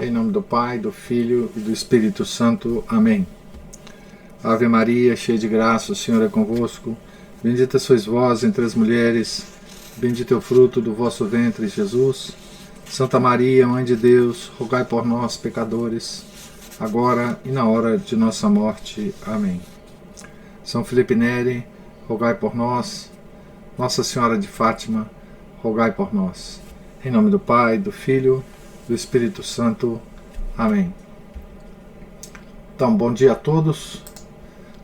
Em nome do Pai, do Filho e do Espírito Santo. Amém. Ave Maria, cheia de graça, o Senhor é convosco. Bendita sois vós entre as mulheres, bendito é o fruto do vosso ventre, Jesus. Santa Maria, Mãe de Deus, rogai por nós, pecadores, agora e na hora de nossa morte. Amém. São Felipe Neri, rogai por nós. Nossa Senhora de Fátima, rogai por nós. Em nome do Pai, do Filho, do Espírito Santo. Amém. Então, bom dia a todos.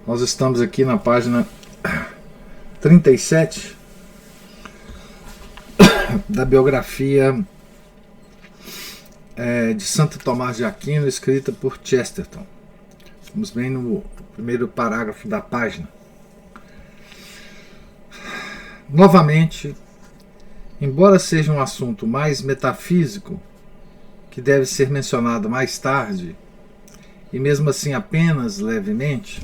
Nós estamos aqui na página 37 da biografia de Santo Tomás de Aquino, escrita por Chesterton. Estamos bem no primeiro parágrafo da página. Novamente, embora seja um assunto mais metafísico, que deve ser mencionado mais tarde, e mesmo assim apenas levemente,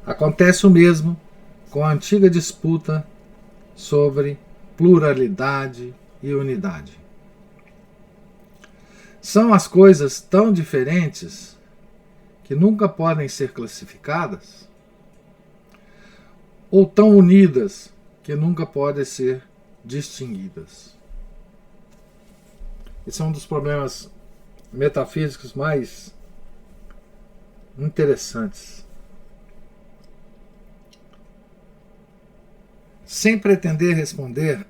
acontece o mesmo com a antiga disputa sobre pluralidade e unidade. São as coisas tão diferentes que nunca podem ser classificadas, ou tão unidas que nunca podem ser distinguidas. Esse é um dos problemas metafísicos mais interessantes. Sem pretender responder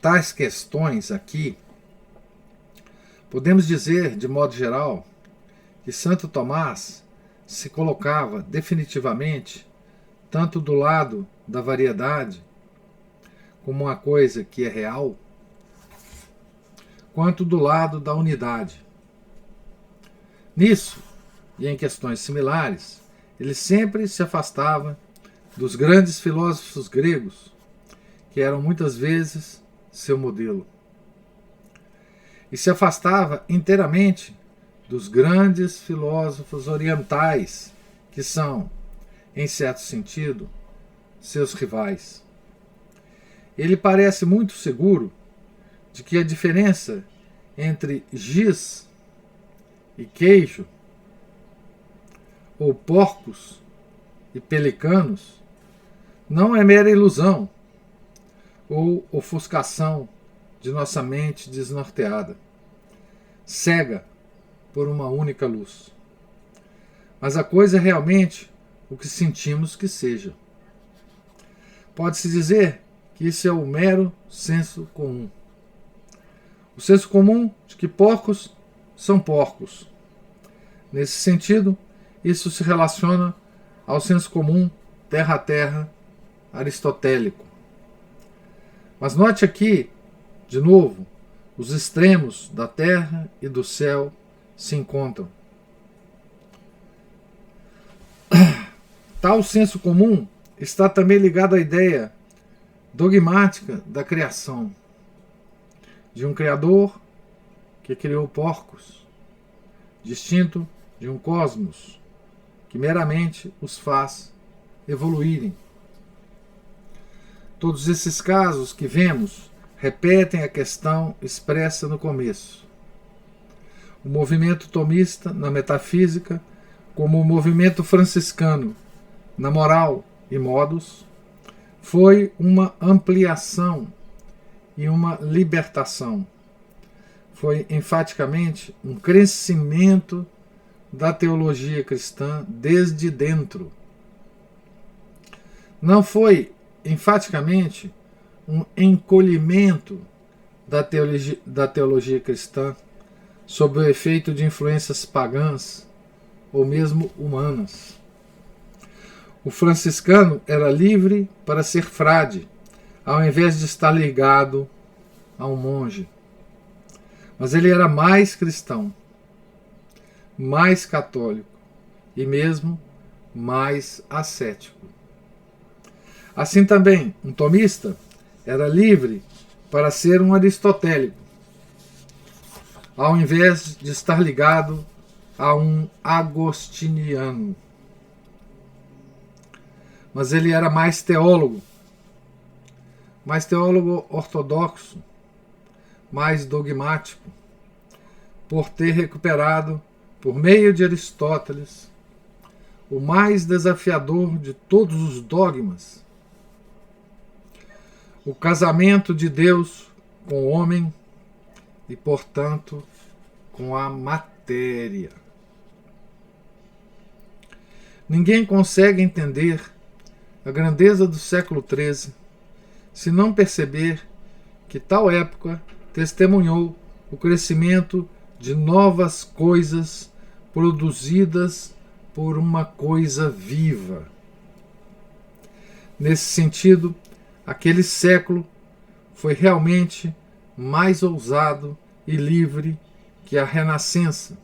tais questões aqui, podemos dizer, de modo geral, que Santo Tomás se colocava definitivamente tanto do lado da variedade, como uma coisa que é real, quanto do lado da unidade. Nisso, e em questões similares, ele sempre se afastava dos grandes filósofos gregos, que eram muitas vezes seu modelo. E se afastava inteiramente dos grandes filósofos orientais, que são, em certo sentido, seus rivais. Ele parece muito seguro de que a diferença entre giz e queijo, ou porcos e pelicanos, não é mera ilusão ou ofuscação de nossa mente desnorteada, cega por uma única luz. Mas a coisa é realmente o que sentimos que seja. Pode-se dizer que isso é o mero senso comum. O senso comum de que porcos são porcos. Nesse sentido, isso se relaciona ao senso comum terra a terra aristotélico. Mas note aqui, de novo, os extremos da terra e do céu se encontram. Tal senso comum está também ligado à ideia dogmática da criação, de um Criador que criou porcos, distinto de um cosmos que meramente os faz evoluírem. Todos esses casos que vemos repetem a questão expressa no começo. O movimento tomista na metafísica, como o movimento franciscano na moral e modos, foi uma ampliação e uma libertação. Foi enfaticamente um crescimento da teologia cristã desde dentro. Não foi enfaticamente um encolhimento da teologia cristã sob o efeito de influências pagãs ou mesmo humanas. O franciscano era livre para ser frade, ao invés de estar ligado a um monge. Mas ele era mais cristão, mais católico e mesmo mais ascético. Assim também, um tomista era livre para ser um aristotélico, ao invés de estar ligado a um agostiniano. Mas ele era mais teólogo ortodoxo, mais dogmático, por ter recuperado, por meio de Aristóteles, o mais desafiador de todos os dogmas, o casamento de Deus com o homem e, portanto, com a matéria. Ninguém consegue entender a grandeza do século XIII se não perceber que tal época testemunhou o crescimento de novas coisas produzidas por uma coisa viva. Nesse sentido, aquele século foi realmente mais ousado e livre que a Renascença,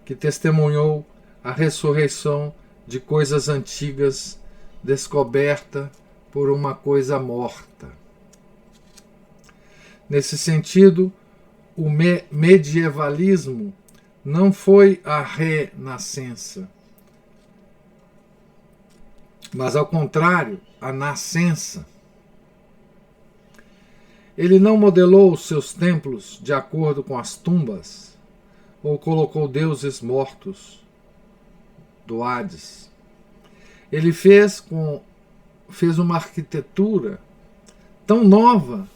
que testemunhou a ressurreição de coisas antigas descoberta por uma coisa morta. Nesse sentido, o medievalismo não foi a renascença, mas, ao contrário, a nascença. Ele não modelou os seus templos de acordo com as tumbas, ou colocou deuses mortos do Hades. Ele fez uma arquitetura tão nova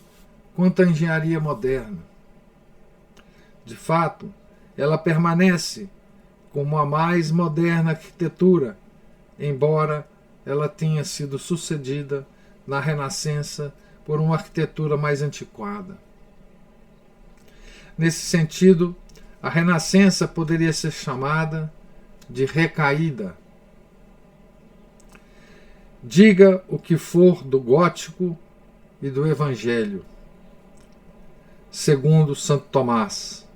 quanto a engenharia moderna. De fato, ela permanece como a mais moderna arquitetura, embora ela tenha sido sucedida na Renascença por uma arquitetura mais antiquada. Nesse sentido, a Renascença poderia ser chamada de recaída. Diga o que for do gótico e do evangelho. Segundo Santo Tomás,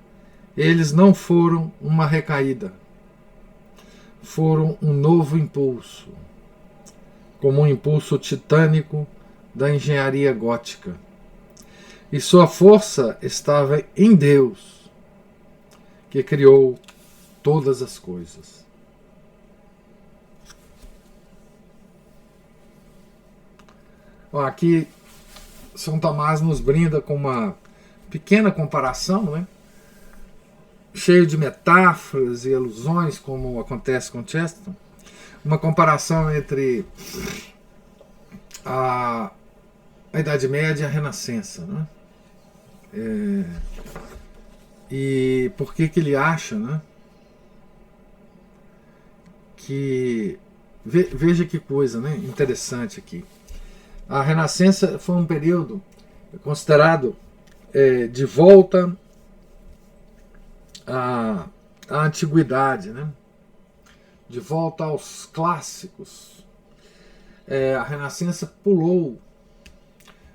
eles não foram uma recaída, foram um novo impulso, como um impulso titânico da engenharia gótica. E sua força estava em Deus, que criou todas as coisas. Aqui São Tomás nos brinda com uma pequena comparação, né? Cheio de metáforas e alusões, como acontece com Chesterton. Uma comparação entre a Idade Média e a Renascença, né? E por que ele acha, né, que... Veja que coisa, né, interessante aqui. A Renascença foi um período considerado de volta à antiguidade, né? De volta aos clássicos. A Renascença pulou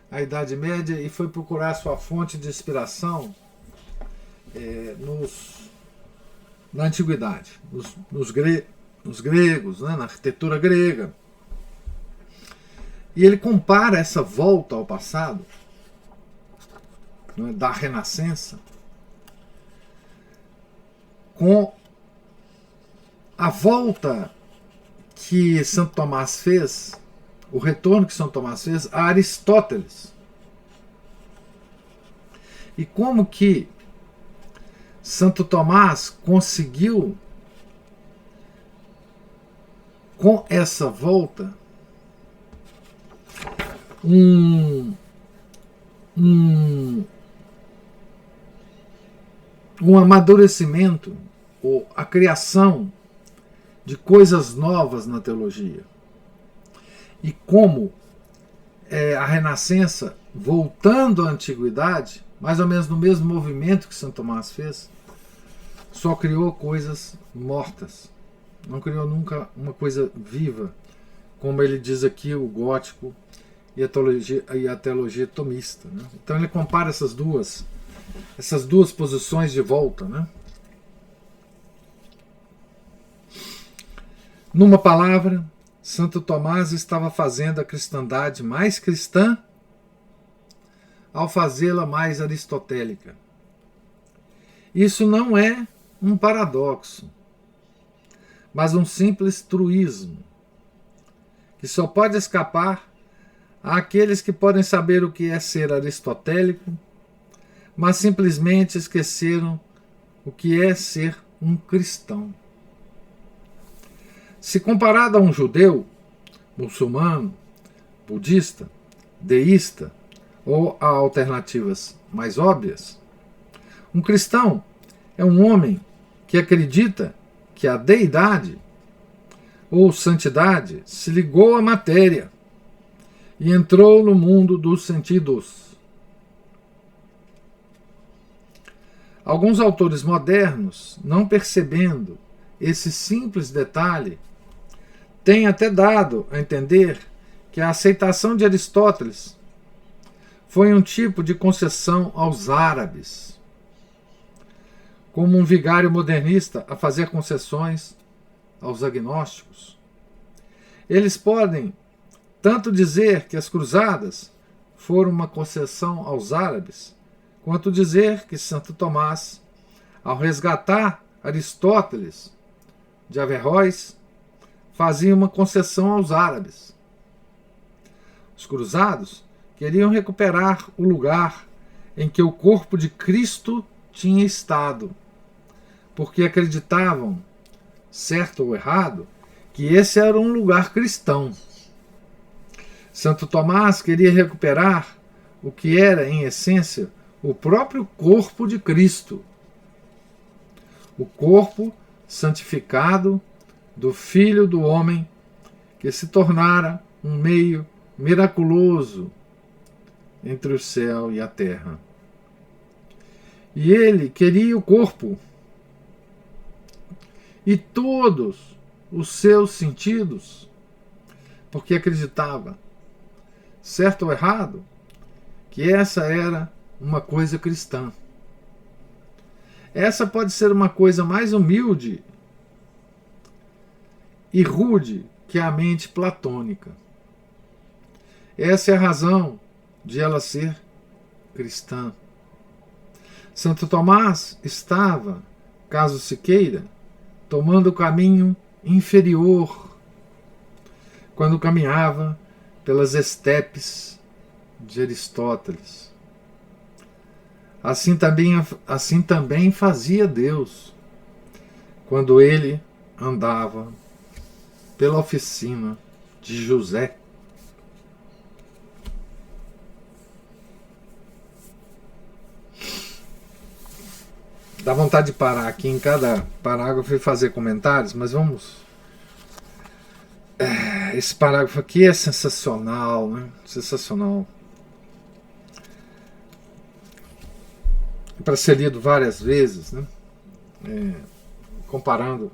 a Idade Média e foi procurar sua fonte de inspiração na antiguidade, nos gregos, né? Na arquitetura grega. E ele compara essa volta ao passado, né, da Renascença, com a volta que Santo Tomás fez, o retorno que Santo Tomás fez a Aristóteles. E como que Santo Tomás conseguiu, com essa volta, um amadurecimento, ou a criação de coisas novas na teologia. E como a Renascença, voltando à antiguidade, mais ou menos no mesmo movimento que Santo Tomás fez, só criou coisas mortas. Não criou nunca uma coisa viva, como ele diz aqui, o gótico e a teologia tomista, né? Então ele compara essas duas posições de volta, né? Numa palavra, Santo Tomás estava fazendo a cristandade mais cristã ao fazê-la mais aristotélica. Isso não é um paradoxo, mas um simples truísmo, que só pode escapar àqueles que podem saber o que é ser aristotélico, mas simplesmente esqueceram o que é ser um cristão. Se comparado a um judeu, muçulmano, budista, deísta ou a alternativas mais óbvias, um cristão é um homem que acredita que a deidade ou santidade se ligou à matéria e entrou no mundo dos sentidos. Alguns autores modernos, não percebendo esse simples detalhe, têm até dado a entender que a aceitação de Aristóteles foi um tipo de concessão aos árabes, como um vigário modernista a fazer concessões aos agnósticos. Eles podem tanto dizer que as cruzadas foram uma concessão aos árabes, quanto dizer que Santo Tomás, ao resgatar Aristóteles de Averroes, fazia uma concessão aos árabes. Os cruzados queriam recuperar o lugar em que o corpo de Cristo tinha estado, porque acreditavam, certo ou errado, que esse era um lugar cristão. Santo Tomás queria recuperar o que era, em essência, o próprio corpo de Cristo, o corpo santificado do Filho do Homem, que se tornara um meio miraculoso entre o céu e a terra. E ele queria o corpo e todos os seus sentidos, porque acreditava, certo ou errado, que essa era uma coisa cristã. Essa pode ser uma coisa mais humilde e rude que a mente platônica. Essa é a razão de ela ser cristã. Santo Tomás estava, caso se queira, tomando o caminho inferior quando caminhava pelas estepes de Aristóteles. Assim também fazia Deus quando ele andava pela oficina de José. Dá vontade de parar aqui em cada parágrafo e fazer comentários, mas vamos. Esse parágrafo aqui é sensacional, né? Sensacional. Para ser lido várias vezes, né? Comparando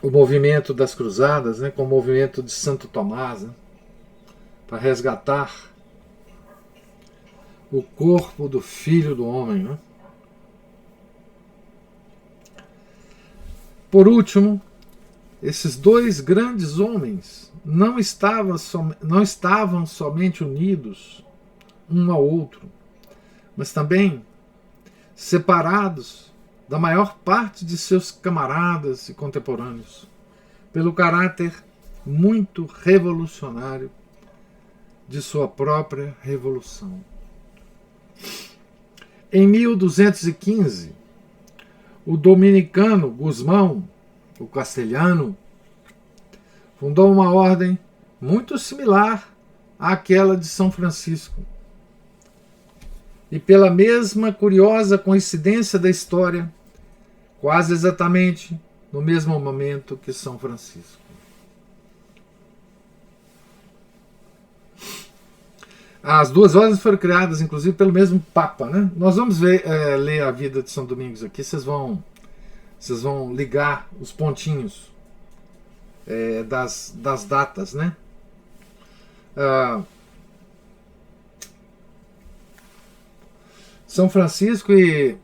o movimento das cruzadas, né, com o movimento de Santo Tomás, né, para resgatar o corpo do Filho do Homem. Né? Por último, esses dois grandes homens não estavam somente unidos um ao outro, mas também separados da maior parte de seus camaradas e contemporâneos, pelo caráter muito revolucionário de sua própria revolução. Em 1215, o dominicano Gusmão, o castelhano, fundou uma ordem muito similar àquela de São Francisco. E pela mesma curiosa coincidência da história, quase exatamente no mesmo momento que São Francisco. As duas ordens foram criadas, inclusive, pelo mesmo Papa. Né? Nós vamos ler a vida de São Domingos aqui, vocês vão ligar os pontinhos das datas. Né? São Francisco e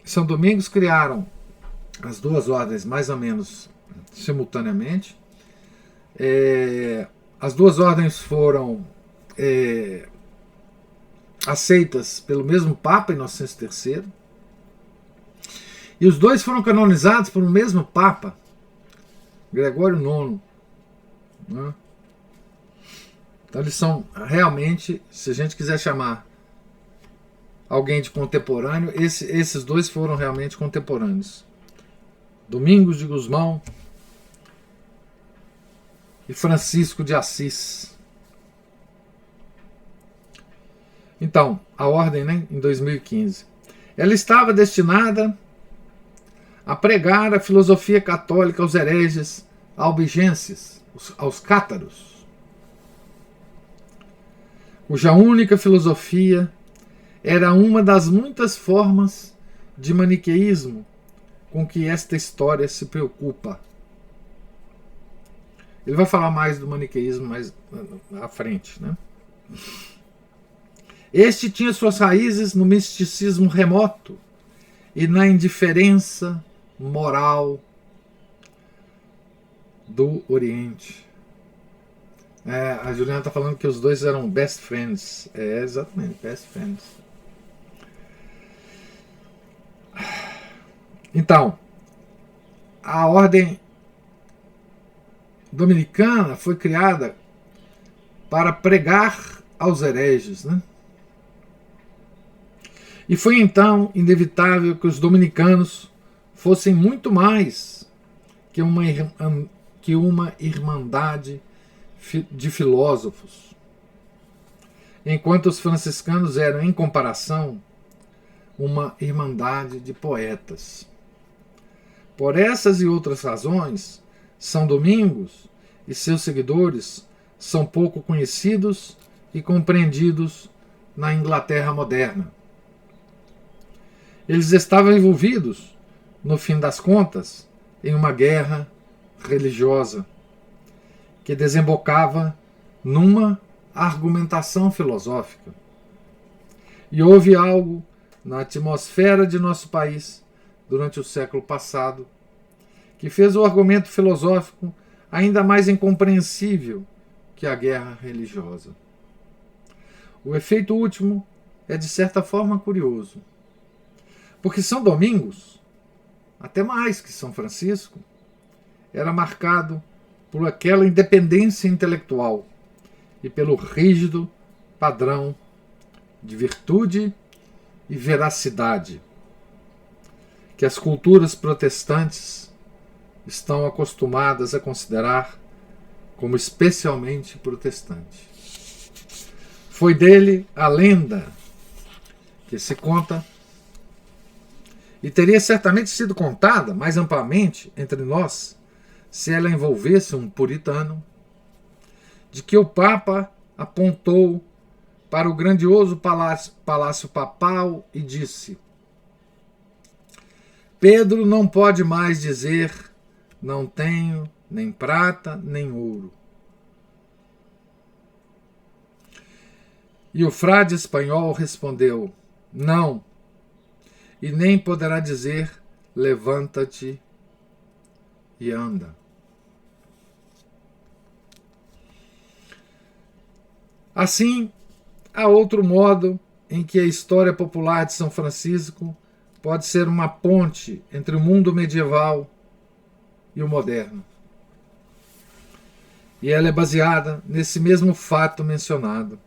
São Domingos criaram as duas ordens mais ou menos simultaneamente. As duas ordens foram aceitas pelo mesmo Papa, Inocêncio III, e os dois foram canonizados por um mesmo Papa, Gregório IX. Né? Então eles são realmente, se a gente quiser chamar alguém de contemporâneo. Esses dois foram realmente contemporâneos. Domingos de Gusmão e Francisco de Assis. Então, a ordem, né, em 2015. Ela estava destinada a pregar a filosofia católica aos hereges albigenses, aos cátaros, cuja única filosofia era uma das muitas formas de maniqueísmo com que esta história se preocupa. Ele vai falar mais do maniqueísmo mais à frente, né? Este tinha suas raízes no misticismo remoto e na indiferença moral do Oriente. A Juliana está falando que os dois eram best friends. Exatamente, best friends. Então, a ordem dominicana foi criada para pregar aos hereges, né? E foi então inevitável que os dominicanos fossem muito mais que uma irmandade de filósofos, enquanto os franciscanos eram, em comparação, uma irmandade de poetas. Por essas e outras razões, São Domingos e seus seguidores são pouco conhecidos e compreendidos na Inglaterra moderna. Eles estavam envolvidos, no fim das contas, em uma guerra religiosa que desembocava numa argumentação filosófica. E houve algo na atmosfera de nosso país durante o século passado que fez o argumento filosófico ainda mais incompreensível que a guerra religiosa. O efeito último é de certa forma curioso, porque São Domingos, até mais que São Francisco, era marcado por aquela independência intelectual e pelo rígido padrão de virtude e veracidade que as culturas protestantes estão acostumadas a considerar como especialmente protestante. Foi dele a lenda que se conta, e teria certamente sido contada mais amplamente entre nós se ela envolvesse um puritano, de que o Papa apontou para o grandioso palácio papal e disse: Pedro não pode mais dizer não tenho nem prata nem ouro. E o frade espanhol respondeu: não, e nem poderá dizer levanta-te e anda. Assim, há outro modo em que a história popular de São Francisco pode ser uma ponte entre o mundo medieval e o moderno. E ela é baseada nesse mesmo fato mencionado,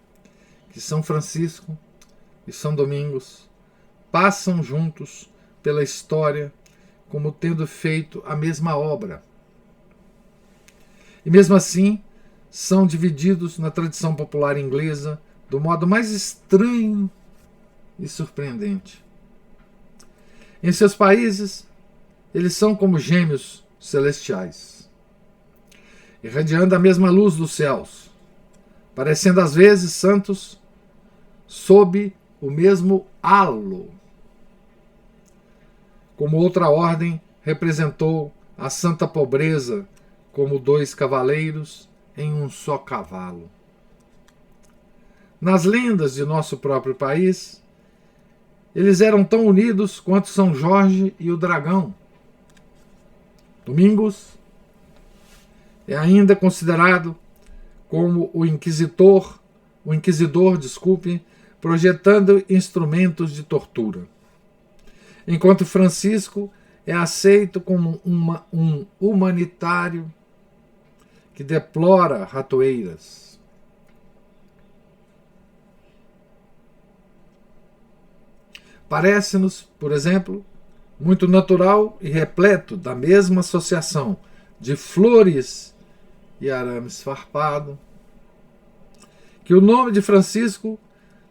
que São Francisco e São Domingos passam juntos pela história como tendo feito a mesma obra. E mesmo assim, são divididos na tradição popular inglesa do modo mais estranho e surpreendente. Em seus países, eles são como gêmeos celestiais, irradiando a mesma luz dos céus, parecendo às vezes santos sob o mesmo halo. Como outra ordem representou a santa pobreza como dois cavaleiros em um só cavalo. Nas lendas de nosso próprio país, eles eram tão unidos quanto São Jorge e o dragão. Domingos é ainda considerado como o inquisidor, projetando instrumentos de tortura, enquanto Francisco é aceito como um humanitário que deplora ratoeiras. Parece-nos, por exemplo, muito natural e repleto da mesma associação de flores e arames farpado, que o nome de Francisco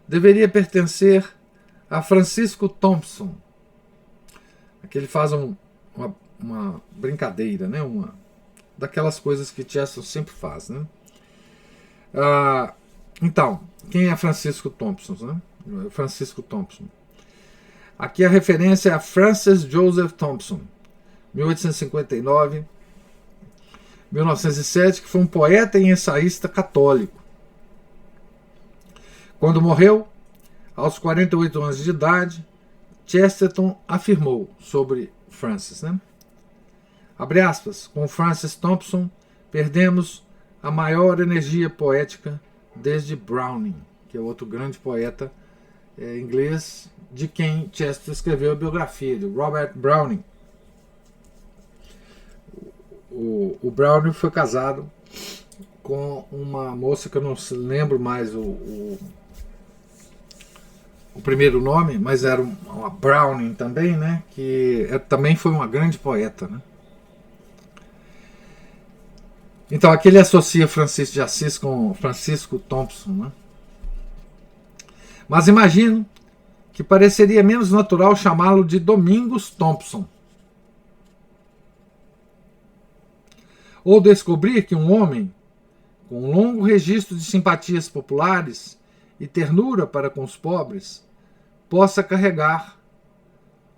deveria pertencer a Francisco Thompson. Aqui ele faz uma brincadeira, né? Uma daquelas coisas que Chesterton sempre faz, né? Então, quem é Francisco Thompson, né? Francisco Thompson. Aqui a referência é a Francis Joseph Thompson, 1859, 1907, que foi um poeta e ensaísta católico. Quando morreu, aos 48 anos de idade, Chesterton afirmou sobre Francis, né? Abre aspas, com Francis Thompson perdemos a maior energia poética desde Browning, que é outro grande poeta inglês, de quem Chesterton escreveu a biografia, de Robert Browning. O Browning foi casado com uma moça que eu não lembro mais o primeiro nome, mas era uma Browning também, né? Que também foi uma grande poeta, né? Então aqui ele associa Francisco de Assis com Francisco Thompson, né? Mas imagino que pareceria menos natural chamá-lo de Domingos Thompson. Ou descobrir que um homem com um longo registro de simpatias populares e ternura para com os pobres possa carregar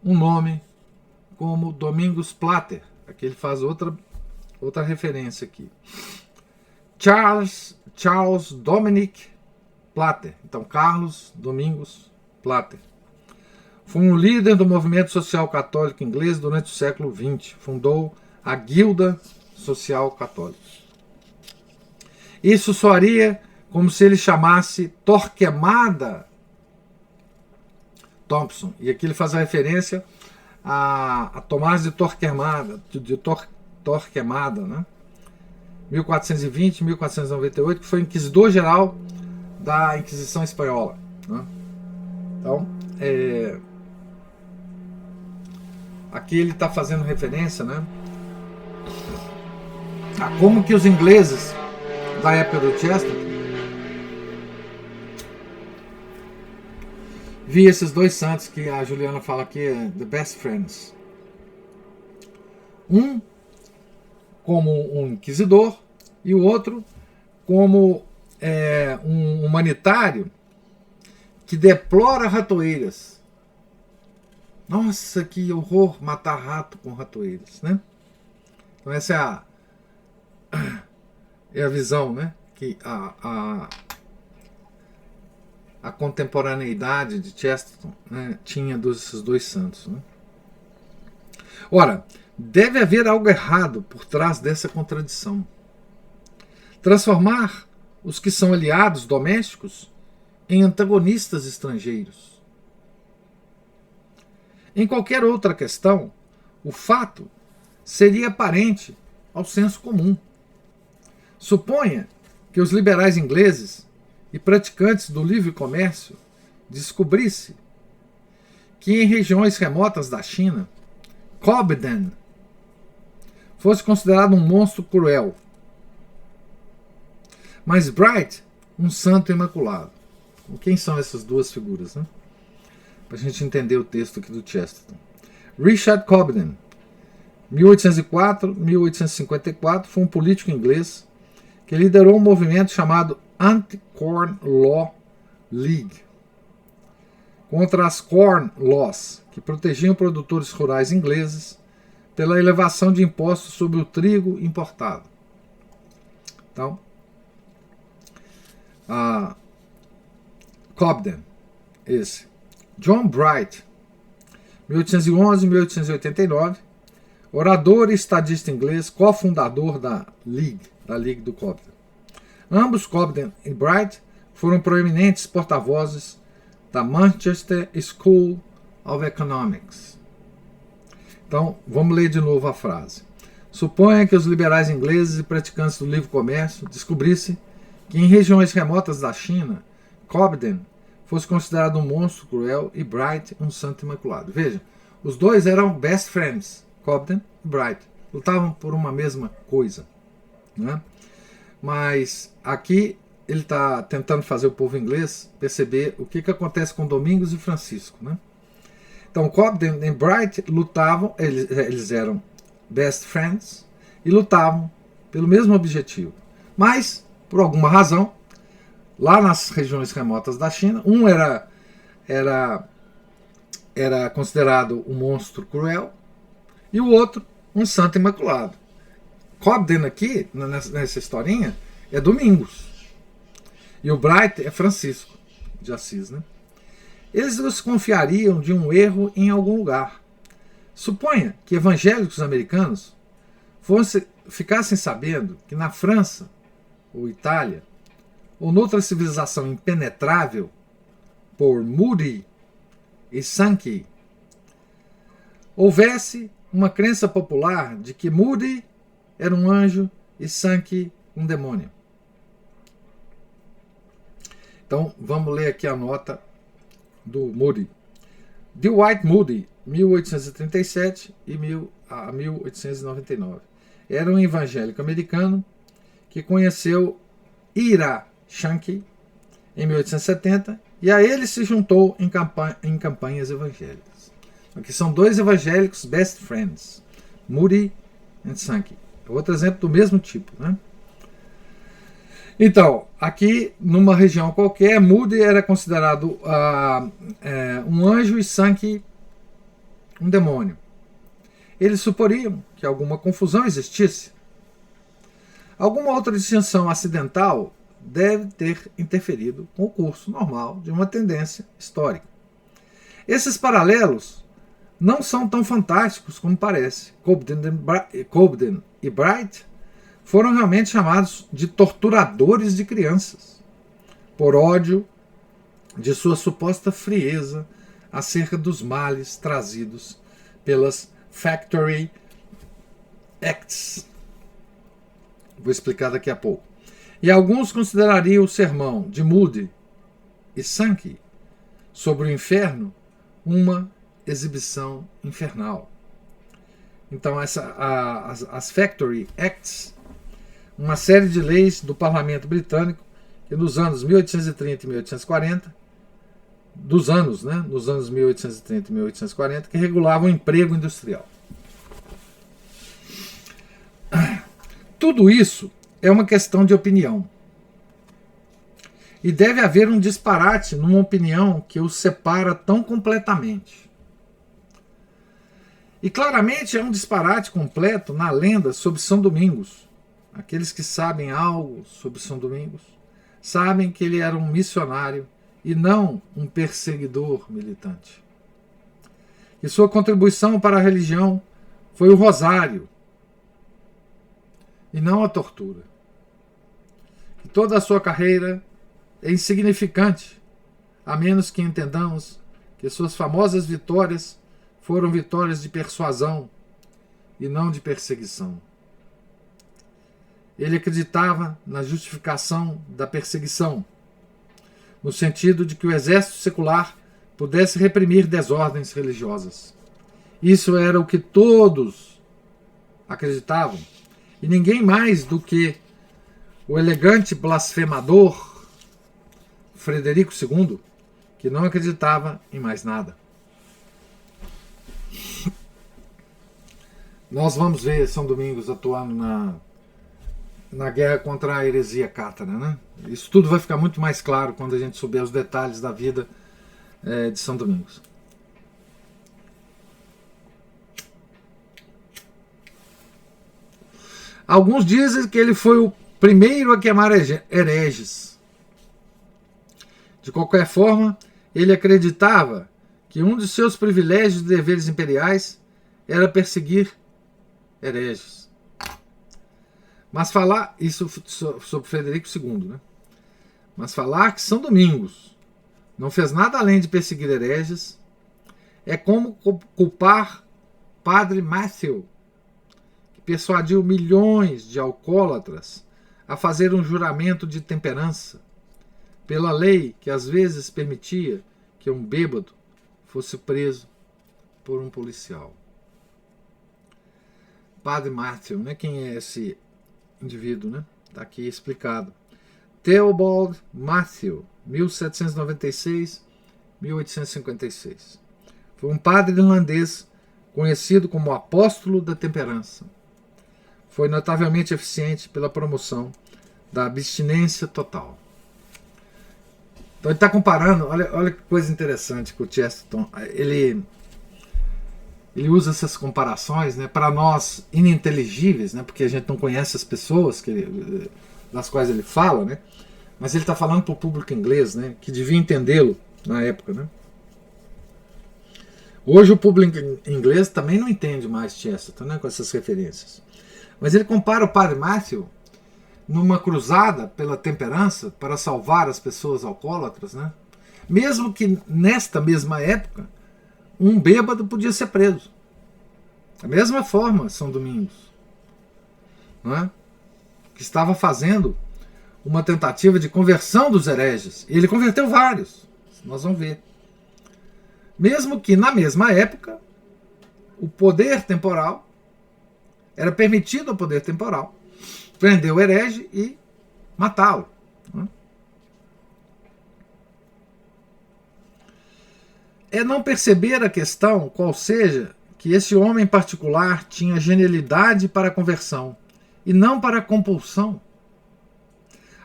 um nome como Domingos Plater. Aqui ele faz outra referência aqui. Charles Dominic Plater. Então, Carlos Domingos Plater. Foi um líder do movimento social católico inglês durante o século XX. Fundou a Guilda Social Católica. Isso soaria como se ele chamasse Torquemada Thompson. E aqui ele faz a referência a Tomás de Torquemada, Torquemada, né? 1420-1498, que foi inquisidor-geral da Inquisição Espanhola, né? Então, aqui ele está fazendo referência, né, a como que os ingleses da época do Chesterton via esses dois santos que a Juliana fala aqui, the best friends. Um como um inquisidor e o outro como um humanitário que deplora ratoeiras. Nossa, que horror matar rato com ratoeiras, né? Então essa é a visão, né, que a contemporaneidade de Chesterton, né, tinha desses dois santos, né? Ora, deve haver algo errado por trás dessa contradição. Transformar os que são aliados domésticos em antagonistas estrangeiros. Em qualquer outra questão, o fato seria aparente ao senso comum. Suponha que os liberais ingleses e praticantes do livre comércio descobrisse que em regiões remotas da China, Cobden fosse considerado um monstro cruel, mas Bright um santo imaculado. Quem são essas duas figuras, né? Para a gente entender o texto aqui do Chesterton. Richard Cobden, 1804-1854, foi um político inglês que liderou um movimento chamado Anti-Corn Law League, contra as Corn Laws, que protegiam produtores rurais ingleses pela elevação de impostos sobre o trigo importado. Então, Cobden, esse. John Bright, 1811-1889, orador e estadista inglês, cofundador da League do Cobden. Ambos, Cobden e Bright, foram proeminentes porta-vozes da Manchester School of Economics. Então, vamos ler de novo a frase. Suponha que os liberais ingleses e praticantes do livre comércio descobrissem que em regiões remotas da China, Cobden fosse considerado um monstro cruel e Bright um santo imaculado. Veja, os dois eram best friends, Cobden e Bright. Lutavam por uma mesma coisa. Né? Mas aqui ele está tentando fazer o povo inglês perceber o que acontece com Domingos e Francisco. Né? Então, Cobden e Bright lutavam, eles eram best friends e lutavam pelo mesmo objetivo. Mas, por alguma razão, lá nas regiões remotas da China, um era considerado um monstro cruel e o outro um santo imaculado. Cobden aqui, nessa historinha, é Domingos. E o Bright é Francisco de Assis. Né? Eles desconfiariam de um erro em algum lugar. Suponha que evangélicos americanos ficassem sabendo que na França, ou Itália, ou noutra civilização impenetrável por Moody e Sankey, houvesse uma crença popular de que Moody era um anjo e Sankey um demônio. Então, vamos ler aqui a nota do Moody. Dwight Moody, 1837 a 1899. Era um evangélico americano que conheceu Ira Sankey em 1870 e a ele se juntou em campanhas evangélicas. Aqui são dois evangélicos best friends, Moody e Sankey. Outro exemplo do mesmo tipo. Né? Então, aqui numa região qualquer, Moody era considerado um anjo e Sankey um demônio. Eles suporiam que alguma confusão existisse. Alguma outra distinção acidental deve ter interferido com o curso normal de uma tendência histórica. Esses paralelos não são tão fantásticos como parece. Cobden e Bright foram realmente chamados de torturadores de crianças, por ódio de sua suposta frieza acerca dos males trazidos pelas Factory Acts. Vou explicar daqui a pouco. E alguns considerariam o sermão de Moody e Sankey sobre o inferno uma exibição infernal. Então, as Factory Acts, uma série de leis do parlamento britânico que nos anos 1830 e 1840, nos anos 1830 e 1840, que regulavam o emprego industrial. Tudo isso é uma questão de opinião. E deve haver um disparate numa opinião que os separa tão completamente. E claramente é um disparate completo na lenda sobre São Domingos. Aqueles que sabem algo sobre São Domingos sabem que ele era um missionário e não um perseguidor militante. E sua contribuição para a religião foi o rosário e não a tortura. E toda a sua carreira é insignificante, a menos que entendamos que suas famosas vitórias foram vitórias de persuasão e não de perseguição. Ele acreditava na justificação da perseguição, no sentido de que o exército secular pudesse reprimir desordens religiosas. Isso era o que todos acreditavam, e ninguém mais do que o elegante blasfemador Frederico II, que não acreditava em mais nada. Nós vamos ver São Domingos atuando na guerra contra a heresia cátara. Né? Isso tudo vai ficar muito mais claro quando a gente souber os detalhes da vida de São Domingos. Alguns dizem que ele foi o primeiro a queimar hereges. De qualquer forma, ele acreditava que um de seus privilégios e deveres imperiais era perseguir hereges. Mas falar, isso sobre Frederico II, né? Mas falar que São Domingos não fez nada além de perseguir hereges é como culpar Padre Matthew, que persuadiu milhões de alcoólatras a fazer um juramento de temperança, pela lei que às vezes permitia que um bêbado fosse preso por um policial. Padre Matthew, né? Quem é esse indivíduo, né? Está aqui explicado. Theobald Matthew, 1796-1856. Foi um padre irlandês conhecido como o apóstolo da temperança. Foi notavelmente eficiente pela promoção da abstinência total. Então ele está comparando, olha que coisa interessante que o Chesterton, ele usa essas comparações, né, para nós ininteligíveis, né, porque a gente não conhece as pessoas das quais ele fala, né, mas ele está falando para o público inglês, né, que devia entendê-lo na época. Né. Hoje o público inglês também não entende mais Chesterton, né, com essas referências. Mas ele compara o padre Matthew numa cruzada pela temperança para salvar as pessoas alcoólatras, né, mesmo que nesta mesma época um bêbado podia ser preso. Da mesma forma, São Domingos, não é? Que estava fazendo uma tentativa de conversão dos hereges. E ele converteu vários, nós vamos ver. Mesmo que na mesma época, o poder temporal, era permitido ao poder temporal prender o herege e matá-lo. É não perceber a questão, qual seja, que esse homem particular tinha genialidade para a conversão e não para a compulsão.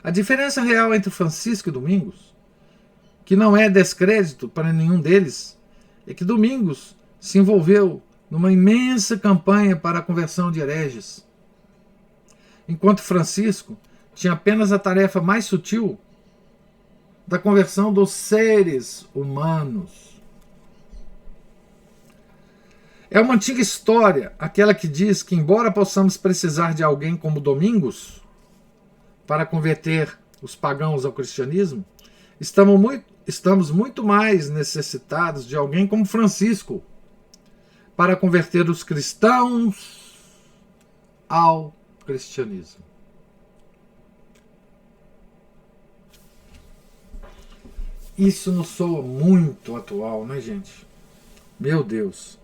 A diferença real entre Francisco e Domingos, que não é descrédito para nenhum deles, é que Domingos se envolveu numa imensa campanha para a conversão de hereges, enquanto Francisco tinha apenas a tarefa mais sutil da conversão dos seres humanos. É uma antiga história, aquela que diz que, embora possamos precisar de alguém como Domingos para converter os pagãos ao cristianismo, estamos muito mais necessitados de alguém como Francisco para converter os cristãos ao cristianismo. Isso nos soa muito atual, né, gente? Meu Deus.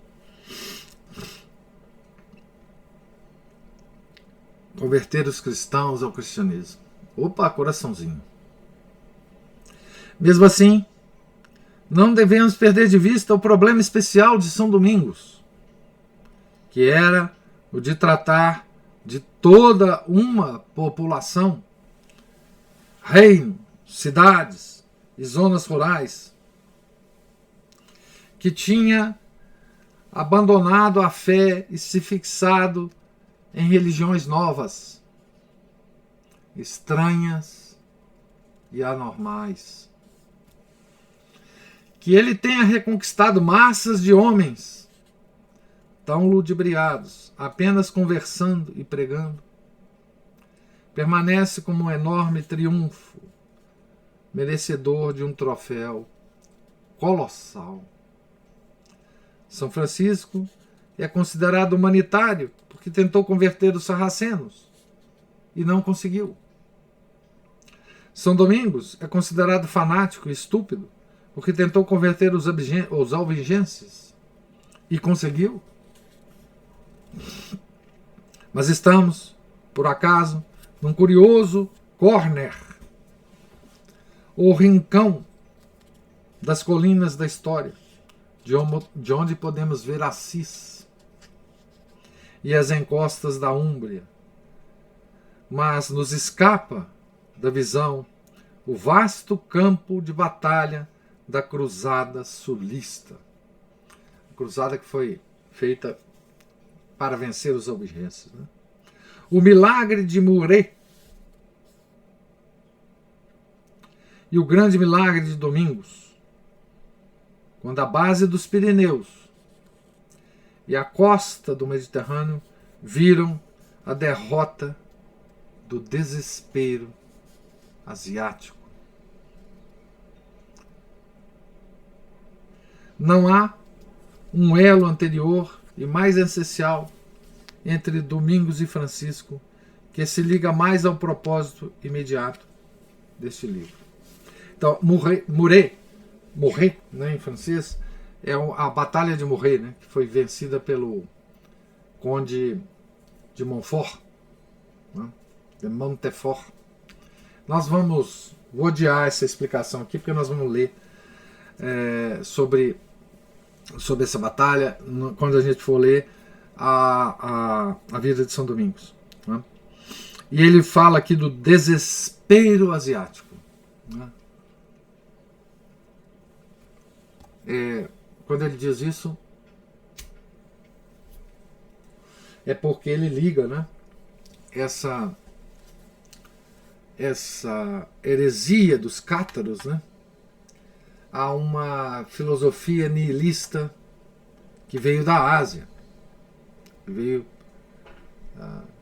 Converter os cristãos ao cristianismo. Opa, coraçãozinho. Mesmo assim, não devemos perder de vista o problema especial de São Domingos, que era o de tratar de toda uma população, reino, cidades e zonas rurais, que tinha abandonado a fé e se fixado em religiões novas, estranhas e anormais. Que ele tenha reconquistado massas de homens tão ludibriados, apenas conversando e pregando, permanece como um enorme triunfo, merecedor de um troféu colossal. São Francisco é considerado humanitário porque tentou converter os sarracenos e não conseguiu. São Domingos é considerado fanático e estúpido porque tentou converter os albigenses e conseguiu. Mas estamos, por acaso, num curioso corner, ou rincão das colinas da história, de onde podemos ver Assis e as encostas da Úmbria, mas nos escapa da visão o vasto campo de batalha da cruzada sulista, a cruzada que foi feita para vencer os albigenses, né? O milagre de Muret e o grande milagre de Domingos, quando a base dos Pirineus e a costa do Mediterrâneo viram a derrota do desespero asiático. Não há um elo anterior e mais essencial entre Domingos e Francisco que se liga mais ao propósito imediato deste livro. Então, Muret, né, em francês, é a Batalha de Muret, né, que foi vencida pelo Conde de Montfort, né, de Montfort. Vou odiar essa explicação aqui, porque nós vamos ler sobre essa batalha quando a gente for ler a vida de São Domingos, né? E ele fala aqui do desespero asiático, né? Quando ele diz isso, é porque ele liga, né, essa heresia dos cátaros, né, a uma filosofia nihilista que veio da Ásia, que veio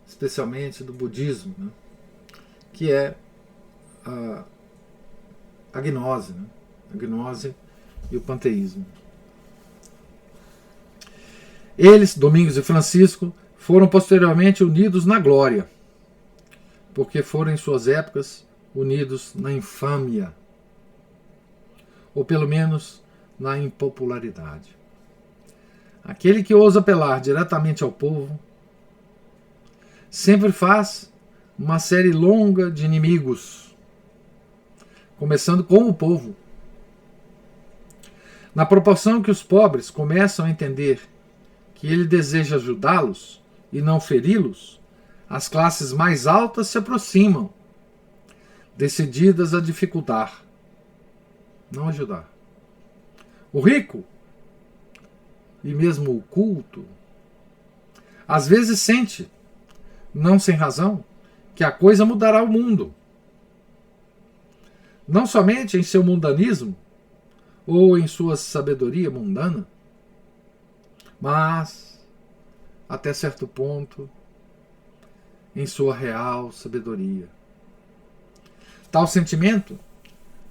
especialmente do budismo, né, que é a gnose, né, a gnose e o panteísmo. Eles, Domingos e Francisco, foram posteriormente unidos na glória, porque foram em suas épocas unidos na infâmia, ou pelo menos na impopularidade. Aquele que ousa apelar diretamente ao povo sempre faz uma série longa de inimigos, começando com o povo. Na proporção que os pobres começam a entender que ele deseja ajudá-los e não feri-los, as classes mais altas se aproximam, decididas a dificultar, não ajudar. O rico, e mesmo o culto, às vezes sente, não sem razão, que a coisa mudará o mundo. Não somente em seu mundanismo, ou em sua sabedoria mundana, mas, até certo ponto, em sua real sabedoria. Tal sentimento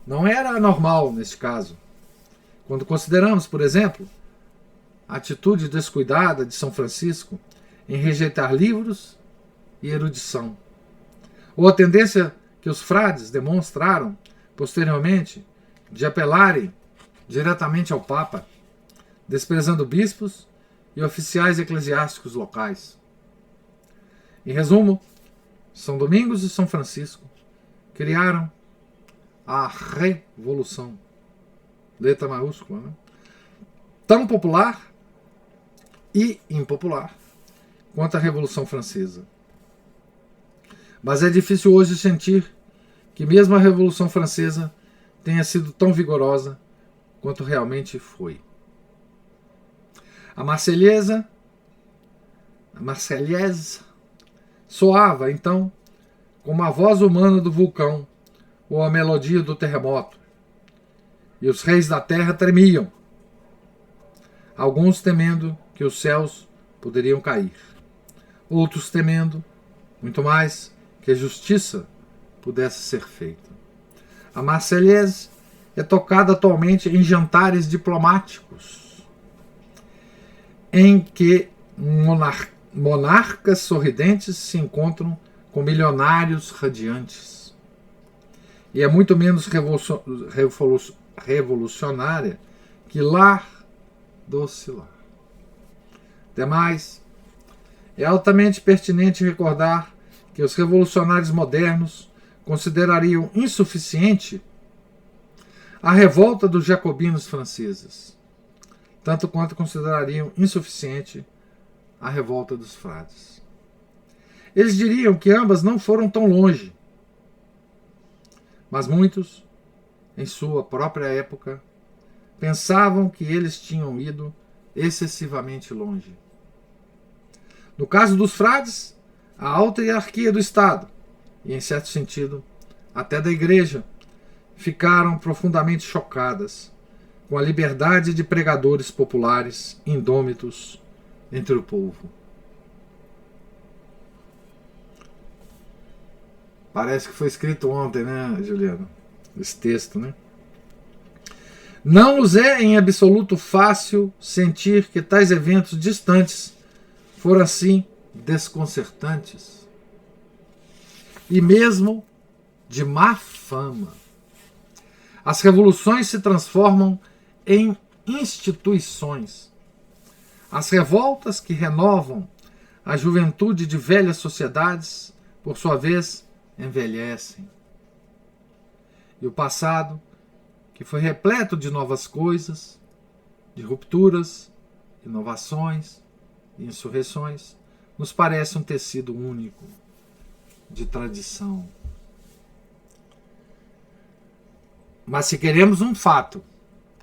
não era anormal neste caso. Quando consideramos, por exemplo, a atitude descuidada de São Francisco em rejeitar livros e erudição, ou a tendência que os frades demonstraram posteriormente de apelarem diretamente ao Papa, desprezando bispos e oficiais eclesiásticos locais. Em resumo, São Domingos e São Francisco criaram a revolução, letra maiúscula, né? Tão popular e impopular quanto a Revolução Francesa. Mas é difícil hoje sentir que mesmo a Revolução Francesa tenha sido tão vigorosa quanto realmente foi. A Marseillaise soava, então, como a voz humana do vulcão ou a melodia do terremoto, e os reis da terra tremiam, alguns temendo que os céus poderiam cair, outros temendo, muito mais, que a justiça pudesse ser feita. A Marseillaise é tocada atualmente em jantares diplomáticos, em que monarcas sorridentes se encontram com milionários radiantes. E é muito menos revolucionária que Lar Doce Lar. Demais, é altamente pertinente recordar que os revolucionários modernos considerariam insuficiente a revolta dos jacobinos franceses, tanto quanto considerariam insuficiente a revolta dos frades. Eles diriam que ambas não foram tão longe, mas muitos, em sua própria época, pensavam que eles tinham ido excessivamente longe. No caso dos frades, a alta hierarquia do Estado, e em certo sentido, até da Igreja, ficaram profundamente chocadas com a liberdade de pregadores populares indômitos entre o povo. Parece que foi escrito ontem, né, Juliano? Esse texto, né? Não nos é em absoluto fácil sentir que tais eventos distantes foram assim desconcertantes e mesmo de má fama. As revoluções se transformam em instituições. As revoltas que renovam a juventude de velhas sociedades, por sua vez, envelhecem. E o passado, que foi repleto de novas coisas, de rupturas, inovações e insurreições, nos parece um tecido único, de tradição. Mas se queremos um fato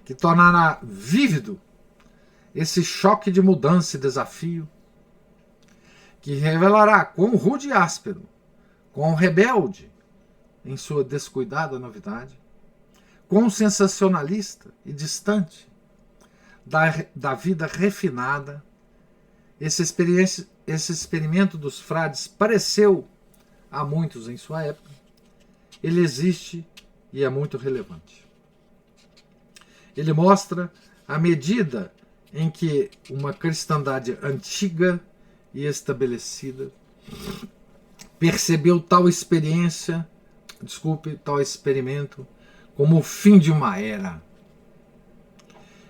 que tornará vívido esse choque de mudança e desafio, que revelará quão rude e áspero, quão rebelde em sua descuidada novidade, quão sensacionalista e distante da vida refinada, esse experimento dos frades pareceu a muitos em sua época. Ele existe e é muito relevante. Ele mostra a medida em que uma cristandade antiga e estabelecida percebeu tal experimento como o fim de uma era,